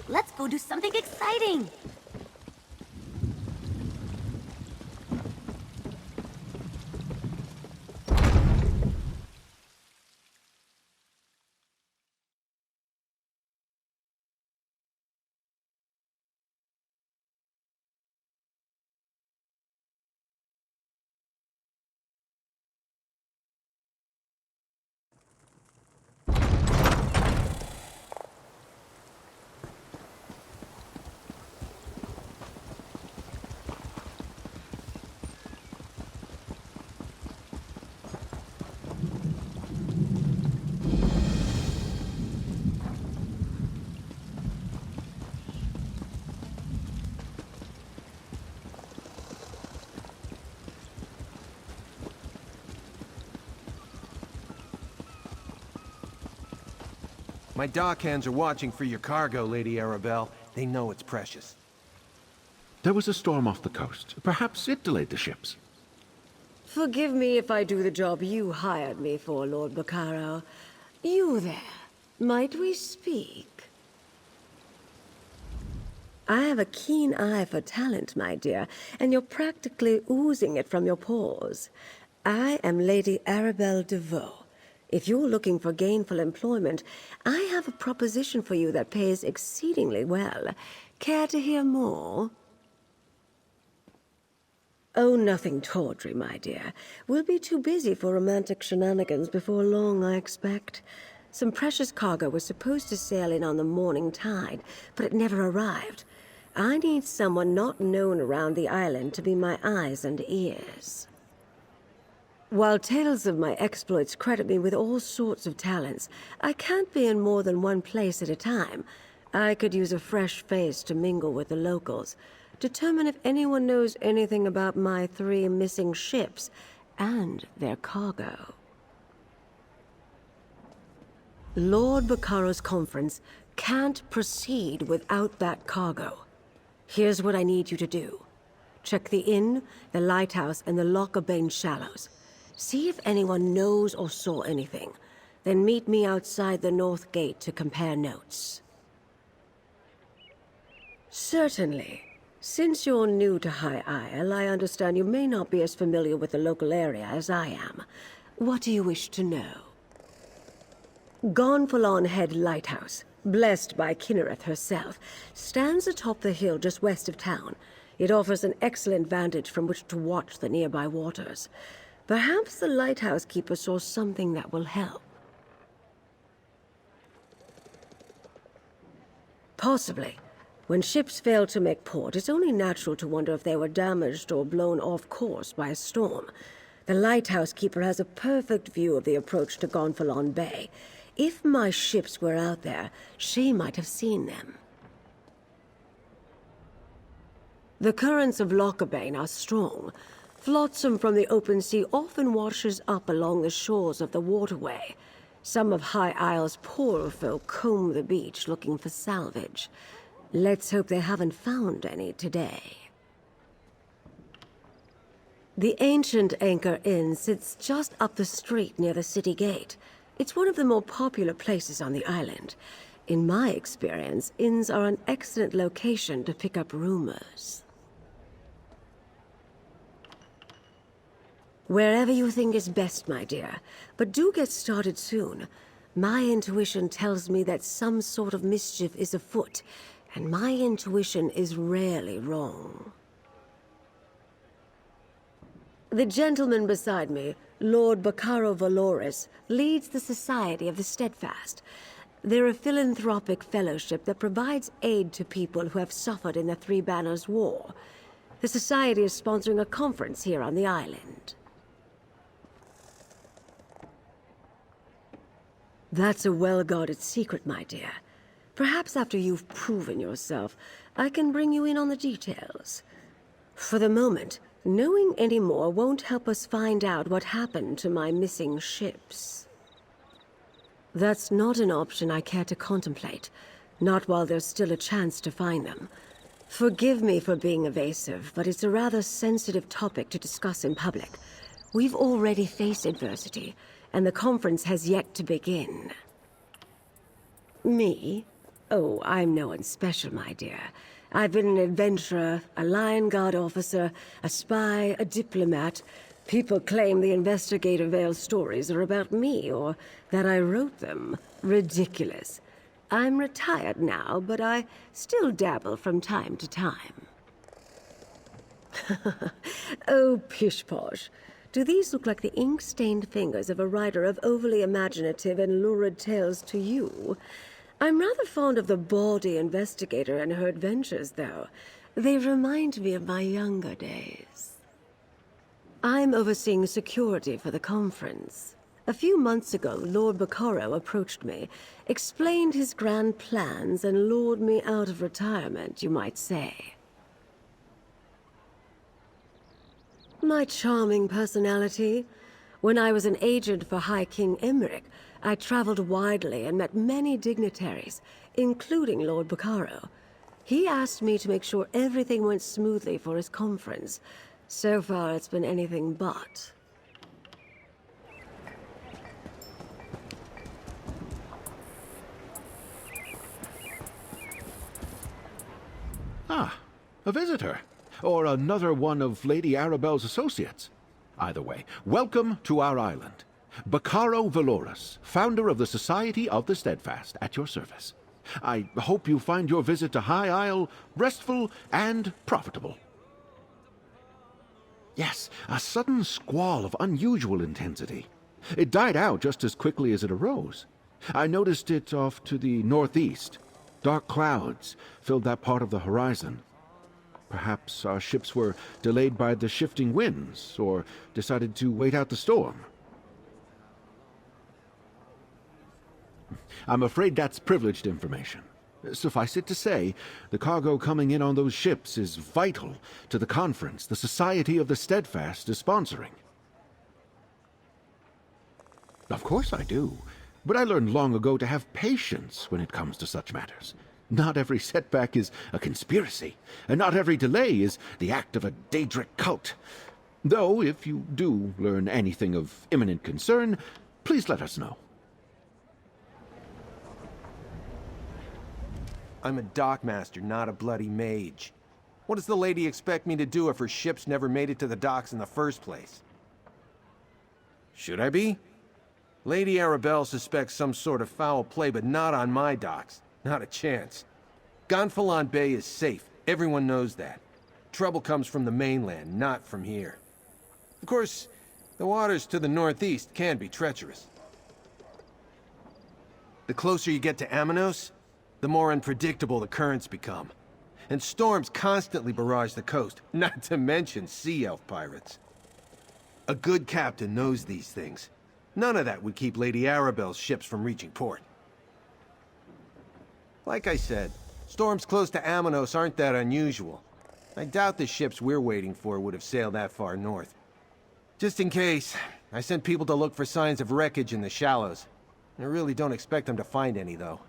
Let's go do something exciting!
My dock hands are watching for your cargo, Lady Arabelle. They know it's precious.
There was a storm off the coast. Perhaps it delayed the ships.
Forgive me if I do the job you hired me for, Lord Bacaro. You there, might we speak? I have a keen eye for talent, my dear, and you're practically oozing it from your pores. I am Lady Arabelle DeVoe. If you're looking for gainful employment, I have a proposition for you that pays exceedingly well. Care to hear more? Oh, nothing tawdry, my dear. We'll be too busy for romantic shenanigans before long, I expect. Some precious cargo was supposed to sail in on the morning tide, but it never arrived. I need someone not known around the island to be my eyes and ears. While tales of my exploits credit me with all sorts of talents, I can't be in more than one place at a time. I could use a fresh face to mingle with the locals, determine if anyone knows anything about my 3 missing ships and their cargo. Lord Bacaro's conference can't proceed without that cargo. Here's what I need you to do. Check the inn, the lighthouse, and the Loch Bane Shallows. See if anyone knows or saw anything. Then meet me outside the North Gate to compare notes. Certainly. Since you're new to High Isle, I understand you may not be as familiar with the local area as I am. What do you wish to know? Gonfalon Head Lighthouse, blessed by Kinnereth herself, stands atop the hill just west of town. It offers an excellent vantage from which to watch the nearby waters. Perhaps the lighthouse keeper saw something that will help. Possibly. When ships fail to make port, it's only natural to wonder if they were damaged or blown off course by a storm. The lighthouse keeper has a perfect view of the approach to Gonfalon Bay. If my ships were out there, she might have seen them. The currents of Lochabane are strong. Flotsam from the open sea often washes up along the shores of the waterway. Some of High Isle's poorer folk comb the beach looking for salvage. Let's hope they haven't found any today. The ancient Anchor Inn sits just up the street near the city gate. It's one of the more popular places on the island. In my experience, inns are an excellent location to pick up rumors. Wherever you think is best, my dear. But do get started soon. My intuition tells me that some sort of mischief is afoot, and my intuition is rarely wrong. The gentleman beside me, Lord Bacaro Valoris, leads the Society of the Steadfast. They're a philanthropic fellowship that provides aid to people who have suffered in the Three Banners War. The Society is sponsoring a conference here on the island. That's a well-guarded secret, my dear. Perhaps after you've proven yourself, I can bring you in on the details. For the moment, knowing any more won't help us find out what happened to my missing ships. That's not an option I care to contemplate, not while there's still a chance to find them. Forgive me for being evasive, but it's a rather sensitive topic to discuss in public. We've already faced adversity, and the conference has yet to begin. Me? Oh, I'm no one special, my dear. I've been an adventurer, a Lion Guard officer, a spy, a diplomat. People claim the Investigator Vale stories are about me, or that I wrote them. Ridiculous. I'm retired now, but I still dabble from time to time. Oh, pish-posh. Do these look like the ink-stained fingers of a writer of overly imaginative and lurid tales to you? I'm rather fond of the bawdy investigator and her adventures, though. They remind me of my younger days. I'm overseeing security for the conference. A few months ago, Lord Bacaro approached me, explained his grand plans, and lured me out of retirement, you might say. My charming personality. When I was an agent for High King Emmerich, I traveled widely and met many dignitaries, including Lord Bacaro. He asked me to make sure everything went smoothly for his conference. So far, it's been anything but.
Ah, a visitor. Or another one of Lady Arabelle's associates. Either way, welcome to our island. Bacaro Valoris, founder of the Society of the Steadfast, at your service. I hope you find your visit to High Isle restful and profitable. Yes, a sudden squall of unusual intensity. It died out just as quickly as it arose. I noticed it off to the northeast. Dark clouds filled that part of the horizon. Perhaps our ships were delayed by the shifting winds, or decided to wait out the storm. I'm afraid that's privileged information. Suffice it to say, the cargo coming in on those ships is vital to the conference the Society of the Steadfast is sponsoring. Of course I do, but I learned long ago to have patience when it comes to such matters. Not every setback is a conspiracy, and not every delay is the act of a Daedric cult. Though, if you do learn anything of imminent concern, please let us know.
I'm a dockmaster, not a bloody mage. What does the lady expect me to do if her ships never made it to the docks in the first place? Should I be? Lady Arabelle suspects some sort of foul play, but not on my docks. Not a chance. Gonfalon Bay is safe. Everyone knows that. Trouble comes from the mainland, not from here. Of course, the waters to the northeast can be treacherous. The closer you get to Amanos, the more unpredictable the currents become. And storms constantly barrage the coast, not to mention sea elf pirates. A good captain knows these things. None of that would keep Lady Arabelle's ships from reaching port. Like I said, storms close to Amanos aren't that unusual. I doubt the ships we're waiting for would have sailed that far north. Just in case, I sent people to look for signs of wreckage in the shallows. I really don't expect them to find any, though.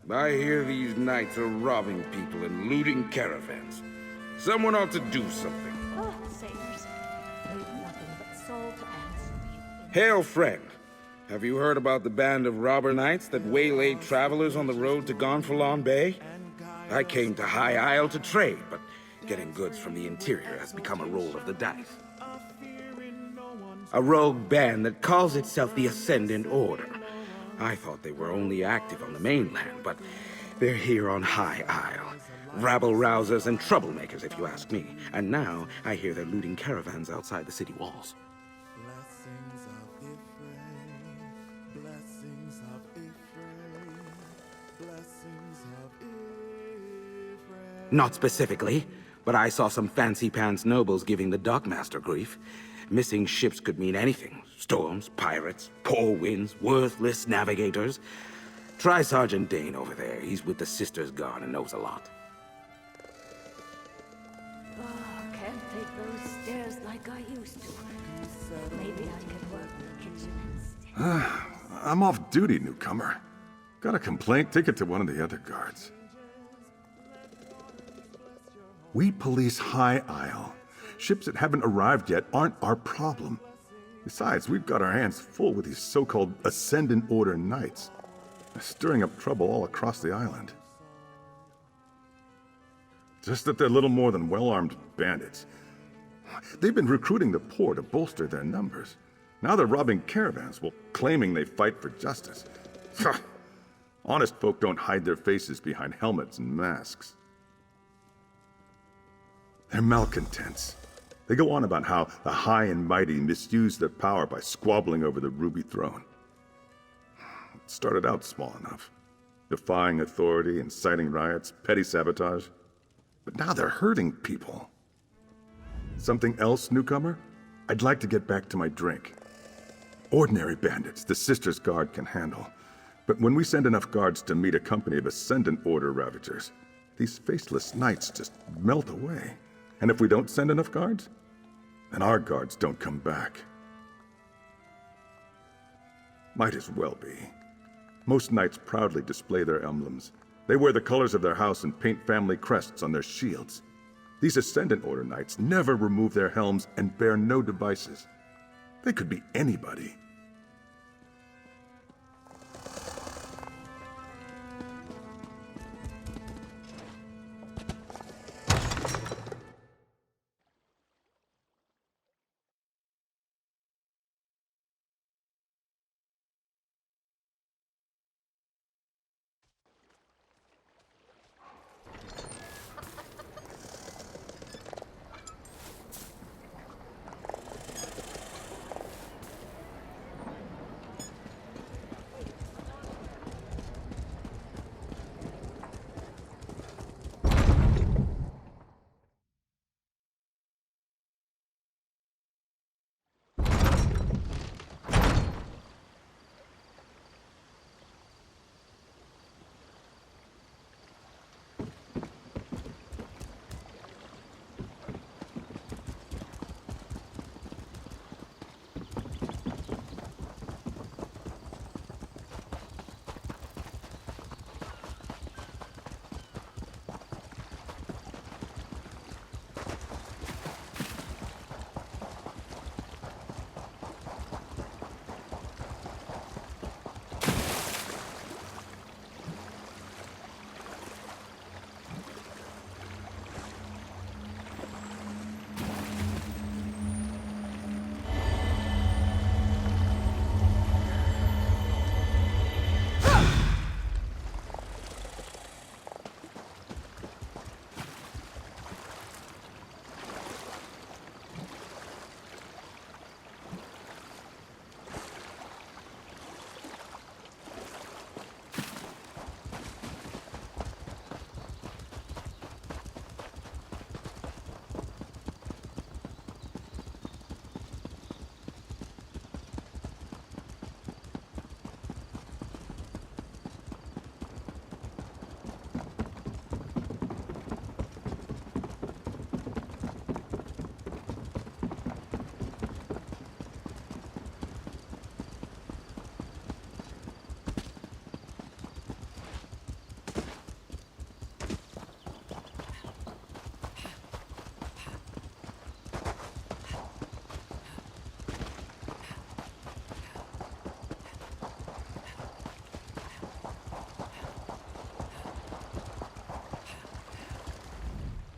I hear these knights are robbing people and looting caravans. Someone ought to do something.
Oh, sailors. We've nothing but salt and steel.
Hail, friend. Have you heard about the band of robber knights that waylaid travelers on the road to Gonfalon Bay? I came to High Isle to trade, but getting goods from the interior has become a roll of the dice. A rogue band that calls itself the Ascendant Order. I thought they were only active on the mainland, but they're here on High Isle. Rabble-rousers and troublemakers, if you ask me. And now I hear they're looting caravans outside the city walls. Not specifically, but I saw some fancy-pants nobles giving the dockmaster grief. Missing ships could mean anything. Storms, pirates, poor winds, worthless navigators. Try Sergeant Dane over there. He's with the Sisters Guard and knows a lot.
Oh, can't take those stairs like I used to. Maybe I could work the kitchen instead.
I'm off duty, newcomer. Got a complaint? Take it to one of the other guards. We police High Isle. Ships that haven't arrived yet aren't our problem. Besides, we've got our hands full with these so-called Ascendant Order Knights. They're stirring up trouble all across the island. Just that they're little more than well-armed bandits. They've been recruiting the poor to bolster their numbers. Now they're robbing caravans while claiming they fight for justice. Honest folk don't hide their faces behind helmets and masks. They're malcontents. They go on about how the high and mighty misuse their power by squabbling over the Ruby Throne. It started out small enough, defying authority, inciting riots, petty sabotage. But now they're hurting people. Something else, newcomer? I'd like to get back to my drink. Ordinary bandits the Sisters Guard can handle. But when we send enough guards to meet a company of Ascendant Order Ravagers, these faceless knights just melt away. And if we don't send enough guards, then our guards don't come back. Might as well be. Most knights proudly display their emblems. They wear the colors of their house and paint family crests on their shields. These Ascendant Order knights never remove their helms and bear no devices. They could be anybody.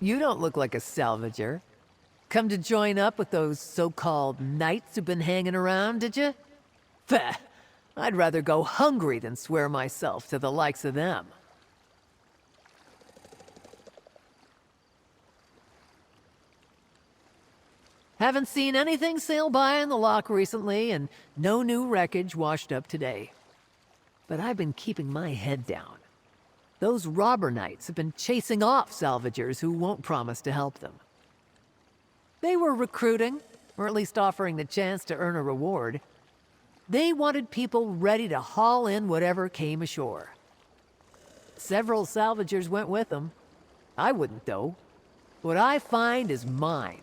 You don't look like a salvager. Come to join up with those so-called knights who've been hanging around, did you? Pah! I'd rather go hungry than swear myself to the likes of them. Haven't seen anything sail by in the lock recently, and no new wreckage washed up today. But I've been keeping my head down. Those robber knights have been chasing off salvagers who won't promise to help them. They were recruiting, or at least offering the chance to earn a reward. They wanted people ready to haul in whatever came ashore. Several salvagers went with them. I wouldn't, though. What I find is mine.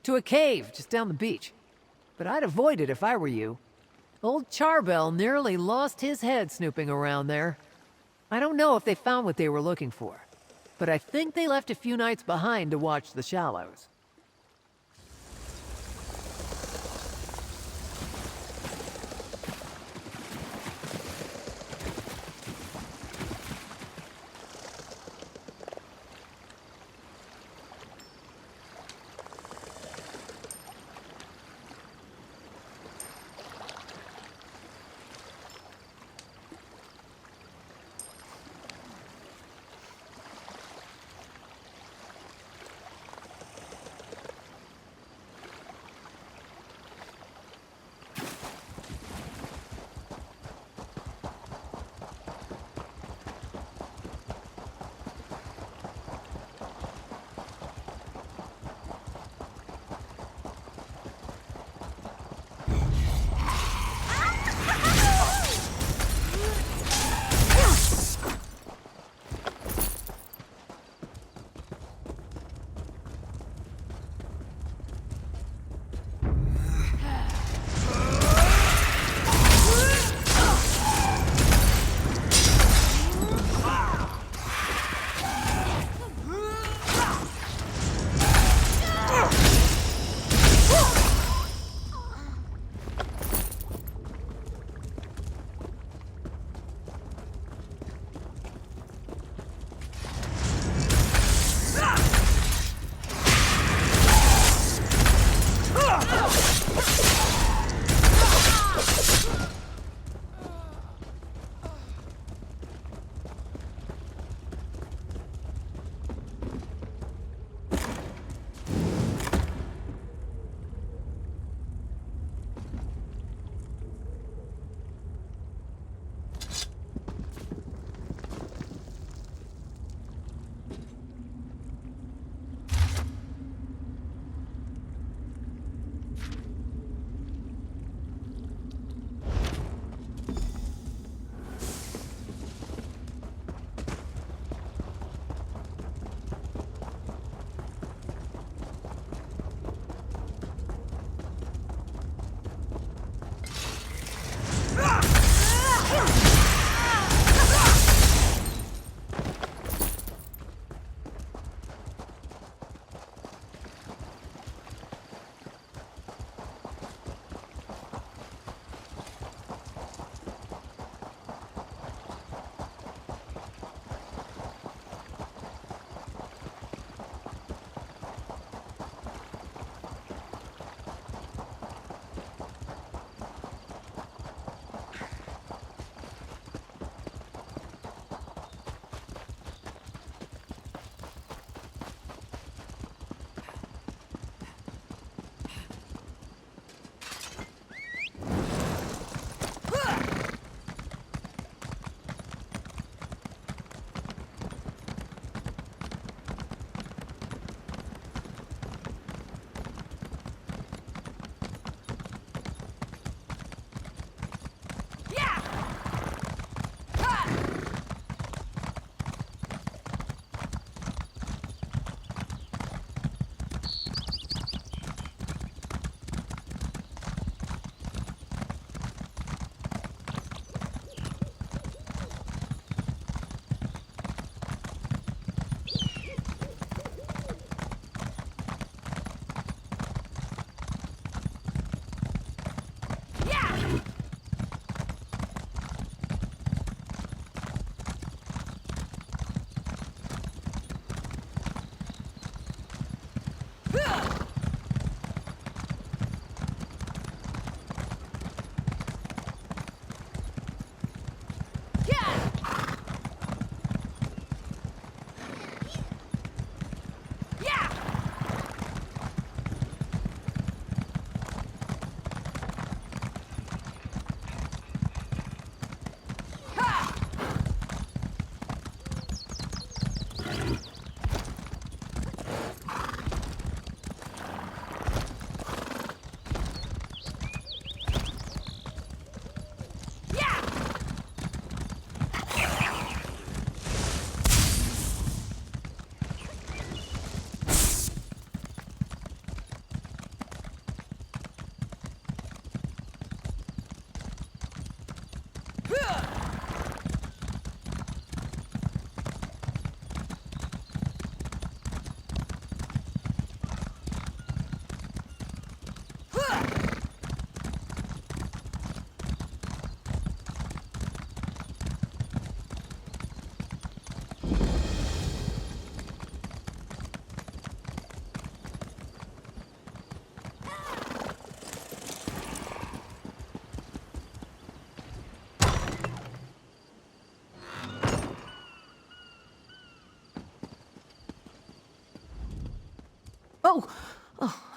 To a cave just down the beach. But I'd avoid it if I were you. Old Charbel nearly lost his head snooping around there. I don't know if they found what they were looking for, but I think they left a few knights behind to watch the shallows.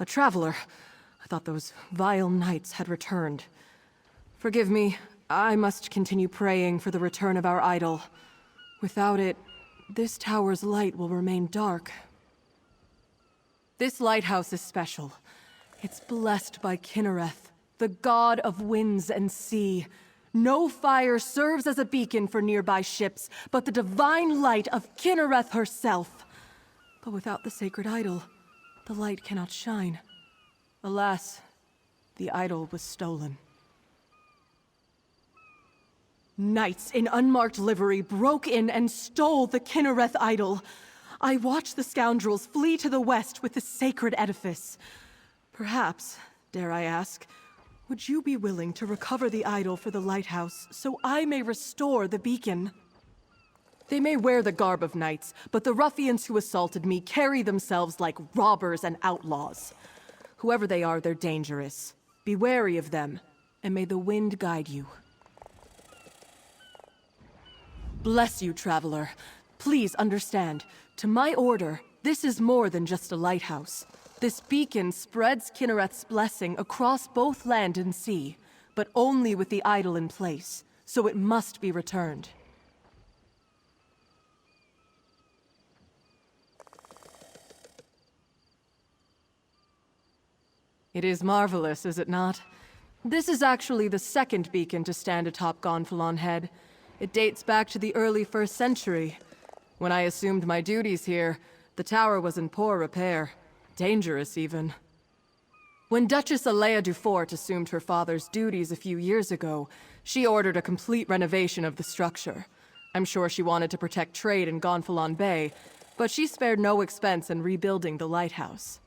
A traveler. I thought those vile knights had returned. Forgive me, I must continue praying for the return of our idol. Without it, this tower's light will remain dark. This lighthouse is special. It's blessed by Kinnereth, the god of winds and sea. No fire serves as a beacon for nearby ships, but the divine light of Kinnereth herself. But without the sacred idol, the light cannot shine. Alas, the idol was stolen. Knights in unmarked livery broke in and stole the Kinnereth idol. I watched the scoundrels flee to the west with the sacred edifice. Perhaps, dare I ask, would you be willing to recover the idol for the lighthouse so I may restore the beacon? They may wear the garb of knights, but the ruffians who assaulted me carry themselves like robbers and outlaws. Whoever they are, they're dangerous. Be wary of them, and may the wind guide you. Bless you, traveler. Please understand, to my order, this is more than just a lighthouse. This beacon spreads Kinnereth's blessing across both land and sea, but only with the idol in place, so it must be returned. It is marvelous, is it not? This is actually the second beacon to stand atop Gonfalon Head. It dates back to the early 1st century. When I assumed my duties here, the tower was in poor repair. Dangerous, even. When Duchess Alea Dufort assumed her father's duties a few years ago, she ordered a complete renovation of the structure. I'm sure she wanted to protect trade in Gonfalon Bay, but she spared no expense in rebuilding the lighthouse.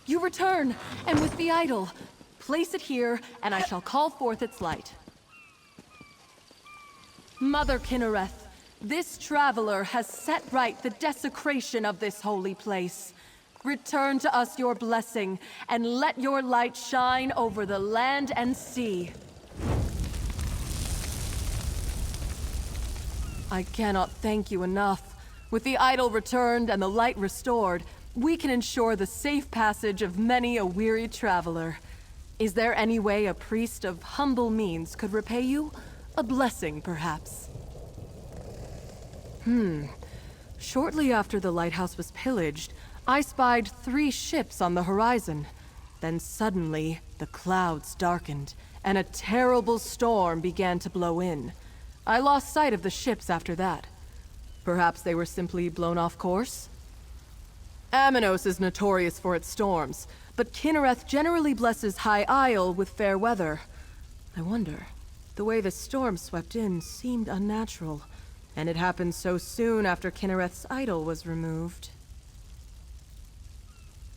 You return, and with the idol. Place it here, and I shall call forth its light. Mother Kinnereth, this traveler has set right the desecration of this holy place. Return to us your blessing, and let your light shine over the land and sea. I cannot thank you enough. With the idol returned and the light restored, We can ensure the safe passage of many a weary traveler. Is there any way a priest of humble means could repay you? A blessing, perhaps? Shortly after the lighthouse was pillaged, I spied 3 ships on the horizon. Then suddenly, the clouds darkened, and a terrible storm began to blow in. I lost sight of the ships after that. Perhaps they were simply blown off course? Amanos is notorious for its storms, but Kinnereth generally blesses High Isle with fair weather. I wonder, the way the storm swept in seemed unnatural, and it happened so soon after Kinnereth's idol was removed.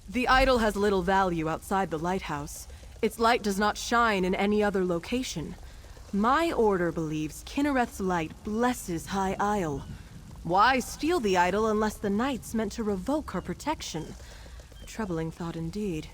The idol has little value outside the lighthouse. Its light does not shine in any other location. My order believes Kinnereth's light blesses High Isle. Why steal the idol unless the knights meant to revoke her protection? A troubling thought indeed.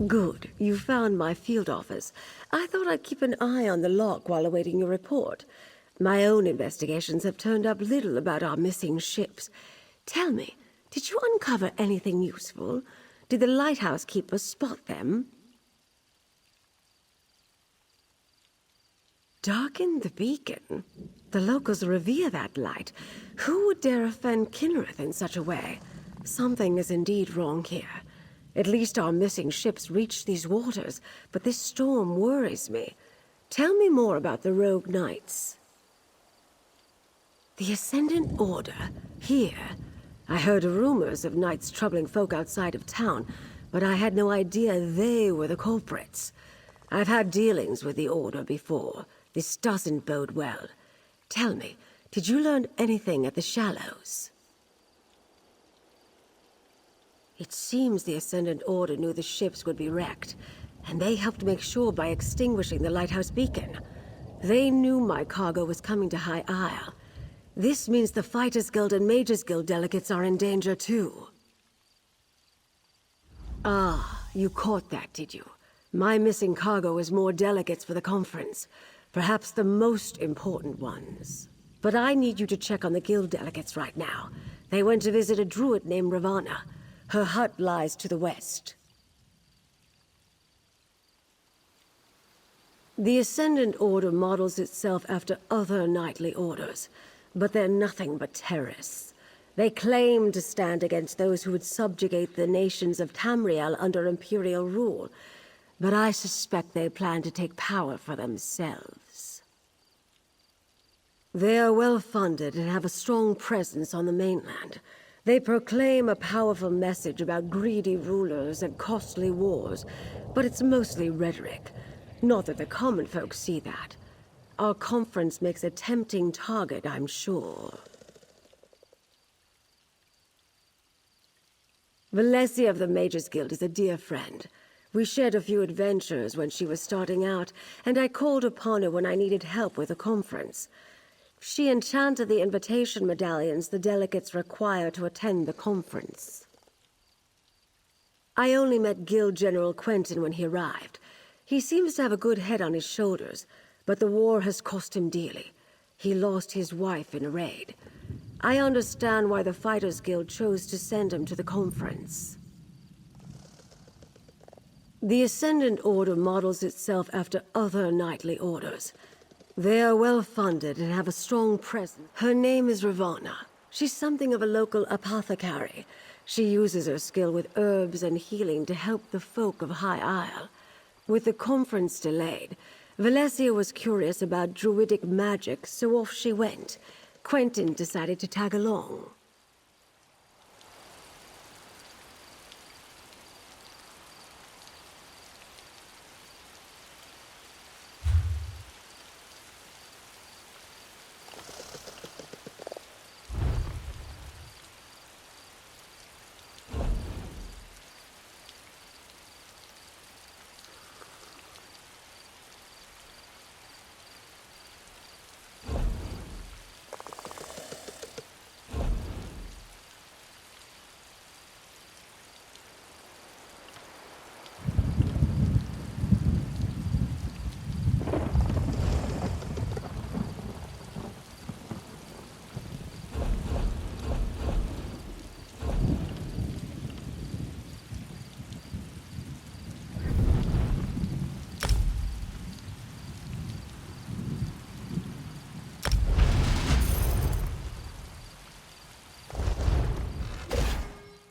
Good. You found my field office. I thought I'd keep an eye on the lock while awaiting your report. My own investigations have turned up little about our missing ships. Tell me, did you uncover anything useful? Did the lighthouse keeper spot them? Darken the beacon? The locals revere that light. Who would dare offend Kinnereth in such a way? Something is indeed wrong here. At least our missing ships reached these waters, but this storm worries me. Tell me more about the rogue knights. The Ascendant Order? Here? I heard rumors of knights troubling folk outside of town, but I had no idea they were the culprits. I've had dealings with the Order before. This doesn't bode well. Tell me, did you learn anything at the Shallows? It seems the Ascendant Order knew the ships would be wrecked, and they helped make sure by extinguishing the lighthouse beacon. They knew my cargo was coming to High Isle. This means the Fighters Guild and Mages Guild delegates are in danger too. Ah, you caught that, did you? My missing cargo is more delegates for the conference. Perhaps the most important ones. But I need you to check on the guild delegates right now. They went to visit a druid named Ravana. Her hut lies to the west. The Ascendant Order models itself after other knightly orders, but they're nothing but terrorists. They claim to stand against those who would subjugate the nations of Tamriel under Imperial rule, but I suspect they plan to take power for themselves. They are well-funded and have a strong presence on the mainland. They proclaim a powerful message about greedy rulers and costly wars, but it's mostly rhetoric. Not that the common folk see that. Our conference makes a tempting target, I'm sure. Valencia of the Mages Guild is a dear friend. We shared a few adventures when she was starting out, and I called upon her when I needed help with a conference. She enchanted the invitation medallions the delegates require to attend the conference. I only met Guild General Quentin when he arrived. He seems to have a good head on his shoulders, but the war has cost him dearly. He lost his wife in a raid. I understand why the Fighters Guild chose to send him to the conference. The Ascendant Order models itself after other knightly orders. They are well-funded and have a strong presence. Her name is Ravonna. She's something of a local apothecary. She uses her skill with herbs and healing to help the folk of High Isle. With the conference delayed, Valencia was curious about druidic magic, so off she went. Quentin decided to tag along.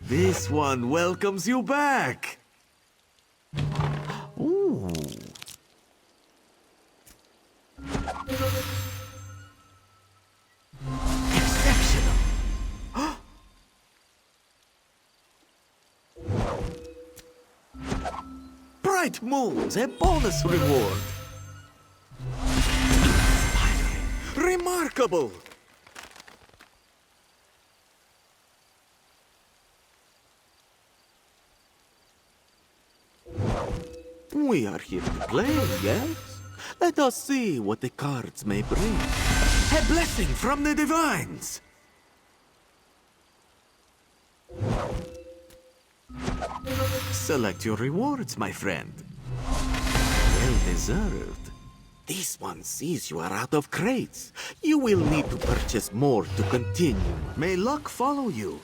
This one welcomes you back! Ooh. Exceptional! Bright Moons, a bonus reward! Inspiring! Remarkable! We are here to play, yes? Let us see what the cards may bring. A blessing from the divines! Select your rewards, my friend. Well deserved. This one sees you are out of crates. You will need to purchase more to continue. May luck follow you.